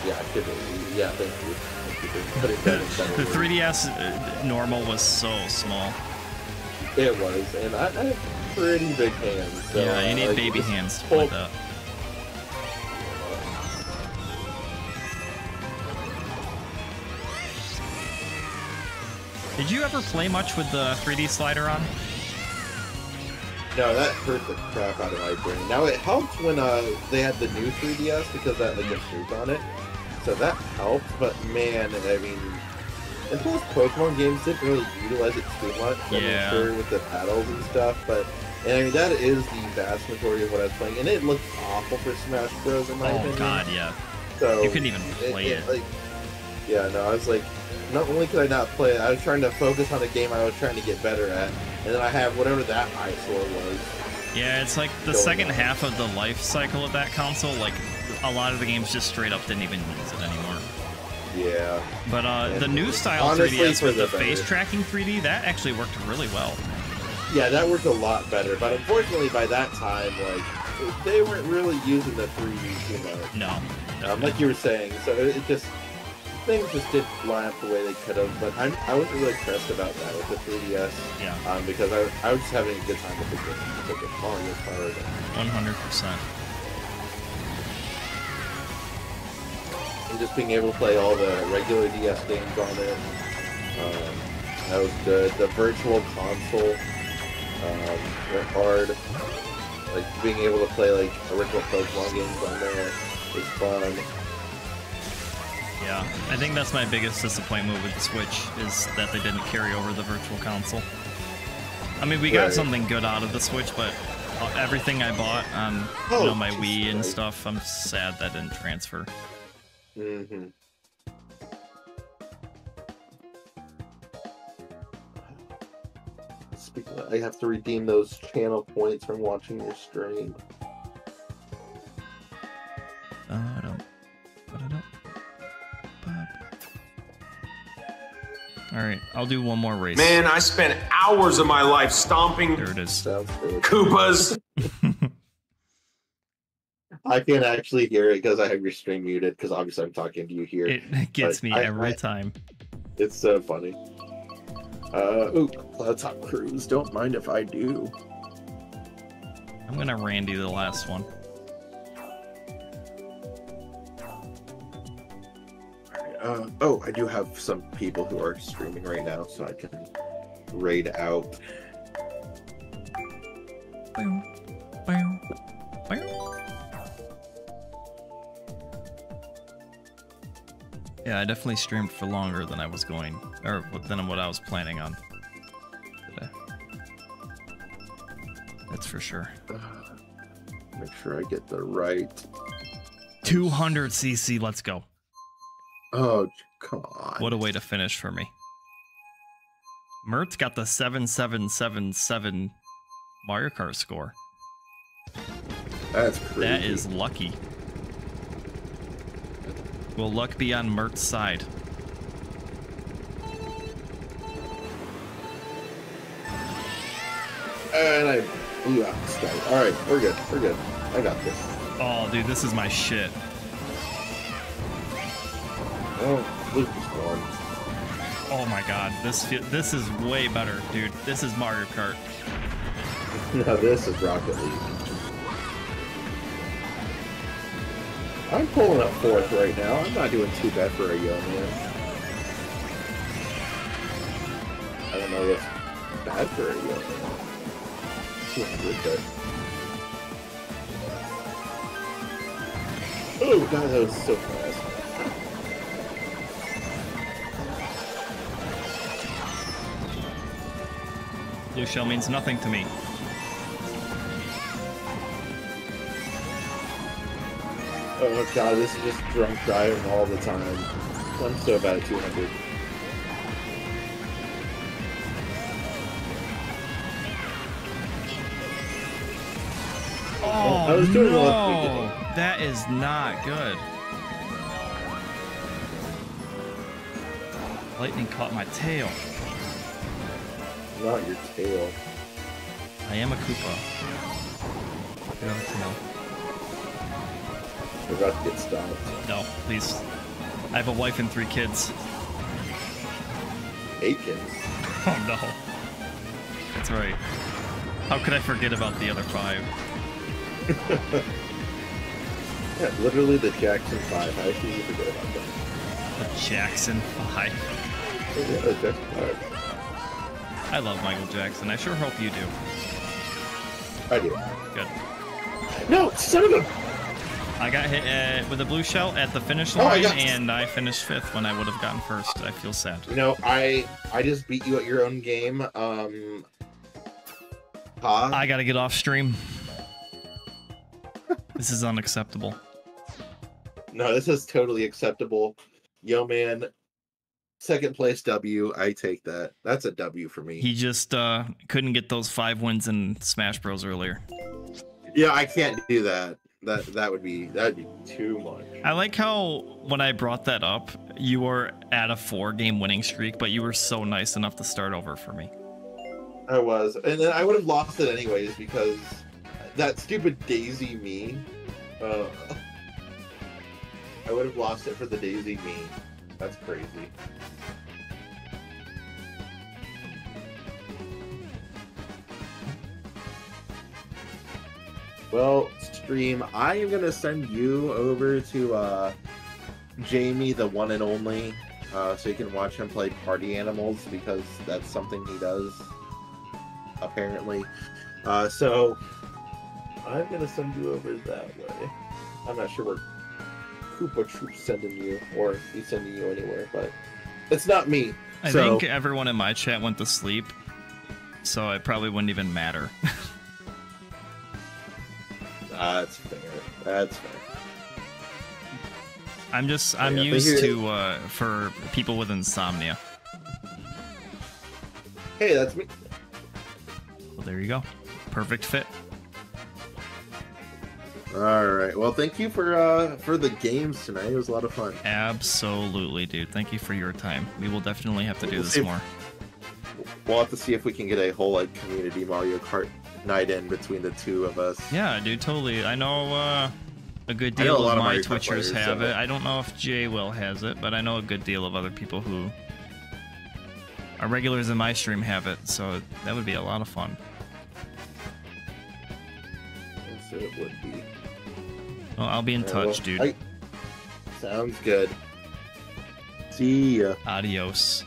thank you. The 3DS normal was so small. It was, and I have pretty big hands. So, yeah, you need baby hands to play that. Did you ever play much with the 3D slider on? No, that hurt the crap out of my brain. Now, it helped when they had the new 3DS because that like improved on it. So that helped, but man, I mean, and those Pokemon games didn't really utilize it too much. Yeah. I'm sure with the paddles and stuff, but I mean, that is the vast majority of what I was playing, and it looked awful for Smash Bros. In my opinion. Oh god, yeah. So you couldn't even play it. Like, yeah, no, I was like, not only could I not play it, I was trying to focus on the game I was trying to get better at, and then I have whatever that eyesore was. Yeah, it's like the second half of the life cycle of that console, like, a lot of the games just straight up didn't even use it anymore. Yeah. But the new style 3DS with the face tracking 3D, that actually worked really well. Yeah, that worked a lot better, but unfortunately by that time, like, they weren't really using the 3D too much. No. Like you were saying, so it just, things just didn't line up the way they could have, but I wasn't really impressed about that with the 3DS. Yeah. Because I was just having a good time with the game. It's like a Mario Kart. 100%. And just being able to play all the regular DS games on it, that was good. The virtual console went hard. Like being able to play like original Pokemon games on there was fun. Yeah, I think that's my biggest disappointment with the Switch is that they didn't carry over the virtual console. I mean, we got something good out of the Switch, but everything I bought on my Wii and stuff, I'm sad that didn't transfer. Mm-hmm. Speaking of, I have to redeem those channel points from watching your stream. Alright, I'll do one more race. Man, I spent hours of my life stomping there it is. Koopas. I can't actually hear it because I have your stream muted, because obviously I'm talking to you here. It gets me every time. It's so funny. Cloud Top Cruise, don't mind if I do. I'm gonna Randy the last one. I do have some people who are streaming right now, so I can raid out. Yeah, I definitely streamed for longer than I was going, or than what I was planning on today. That's for sure. Make sure I get the right 200 cc. Let's go. Oh, come on. What a way to finish for me. Mert got the 7777 Mario Kart score. That's crazy. That is lucky. Will luck be on Mert's side? And I blew out the start. Alright, we're good. We're good. I got this. Oh, dude, this is my shit. Oh, Luke is gone. Oh my god, this is way better, dude. This is Mario Kart. No, this is Rocket League. I'm pulling up 4th right now. I'm not doing too bad for a young man. I don't know what's bad for a young man. 200, but... Oh, God, that was so fast. Blue shell means nothing to me. Oh god, this is just drunk driving all the time. I'm so bad at 200. Oh, I was doing no! well. That is not good. Lightning caught my tail. Not your tail. I am a Koopa. Get on the tail. We're about to get stopped. No, please. I have a wife and 3 kids. 8 kids. Oh no. That's right. How could I forget about the other 5? Yeah, literally the Jackson 5. How can you forget about that? The Jackson 5. Yeah, the Jackson 5. I love Michael Jackson. I sure hope you do. I do. Good. No, son of a... I got hit with a blue shell at the finish line, and I finished 5th when I would have gotten 1st. I feel sad. You know, I just beat you at your own game. I gotta get off stream. This is unacceptable. No, this is totally acceptable. Yo, man. 2nd place W. I take that. That's a W for me. He just couldn't get those 5 wins in Smash Bros earlier. Yeah, I can't do that. That'd be too much. I like how when I brought that up, you were at a 4-game winning streak, but you were so nice enough to start over for me. I was, and then I would have lost it anyways because that stupid Daisy me. I would have lost it for the Daisy me. That's crazy. Well, stream, I am gonna send you over to Jamie, the one and only, so you can watch him play Party Animals because that's something he does, apparently. So I'm gonna send you over that way. I'm not sure where Koopa Troupe's sending you, or if he's sending you anywhere, but it's not me. I think everyone in my chat went to sleep, so it probably wouldn't even matter. That's fair. That's fair. I'm used to for people with insomnia. Hey, that's me. Well, there you go. Perfect fit. All right. Well, thank you for the games tonight. It was a lot of fun. Absolutely, dude. Thank you for your time. We will definitely have to do this more. We'll have to see if we can get a whole like community Mario Kart night in between the 2 of us. Yeah, dude, totally. I know a good deal of my Twitchers have it. I don't know if Jay Will has it, but I know a good deal of other people who are regulars in my stream have it, so that would be a lot of fun. Yes, it would be. Well, I'll be in touch, dude. Sounds good. See ya. Adios.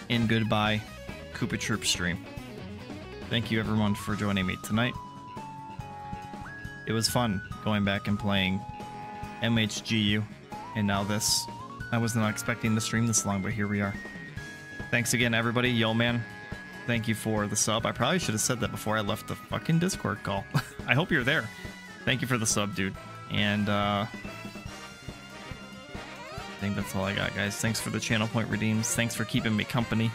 And goodbye, Koopa Troupe stream. Thank you everyone for joining me tonight. It was fun going back and playing MHGU, and now this. I was not expecting to stream this long, but here we are. Thanks again, everybody. Yo, man. Thank you for the sub. I probably should have said that before I left the fucking Discord call. I hope you're there. Thank you for the sub, dude. And I think that's all I got, guys. Thanks for the channel point redeems. Thanks for keeping me company.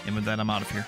And with that, I'm out of here.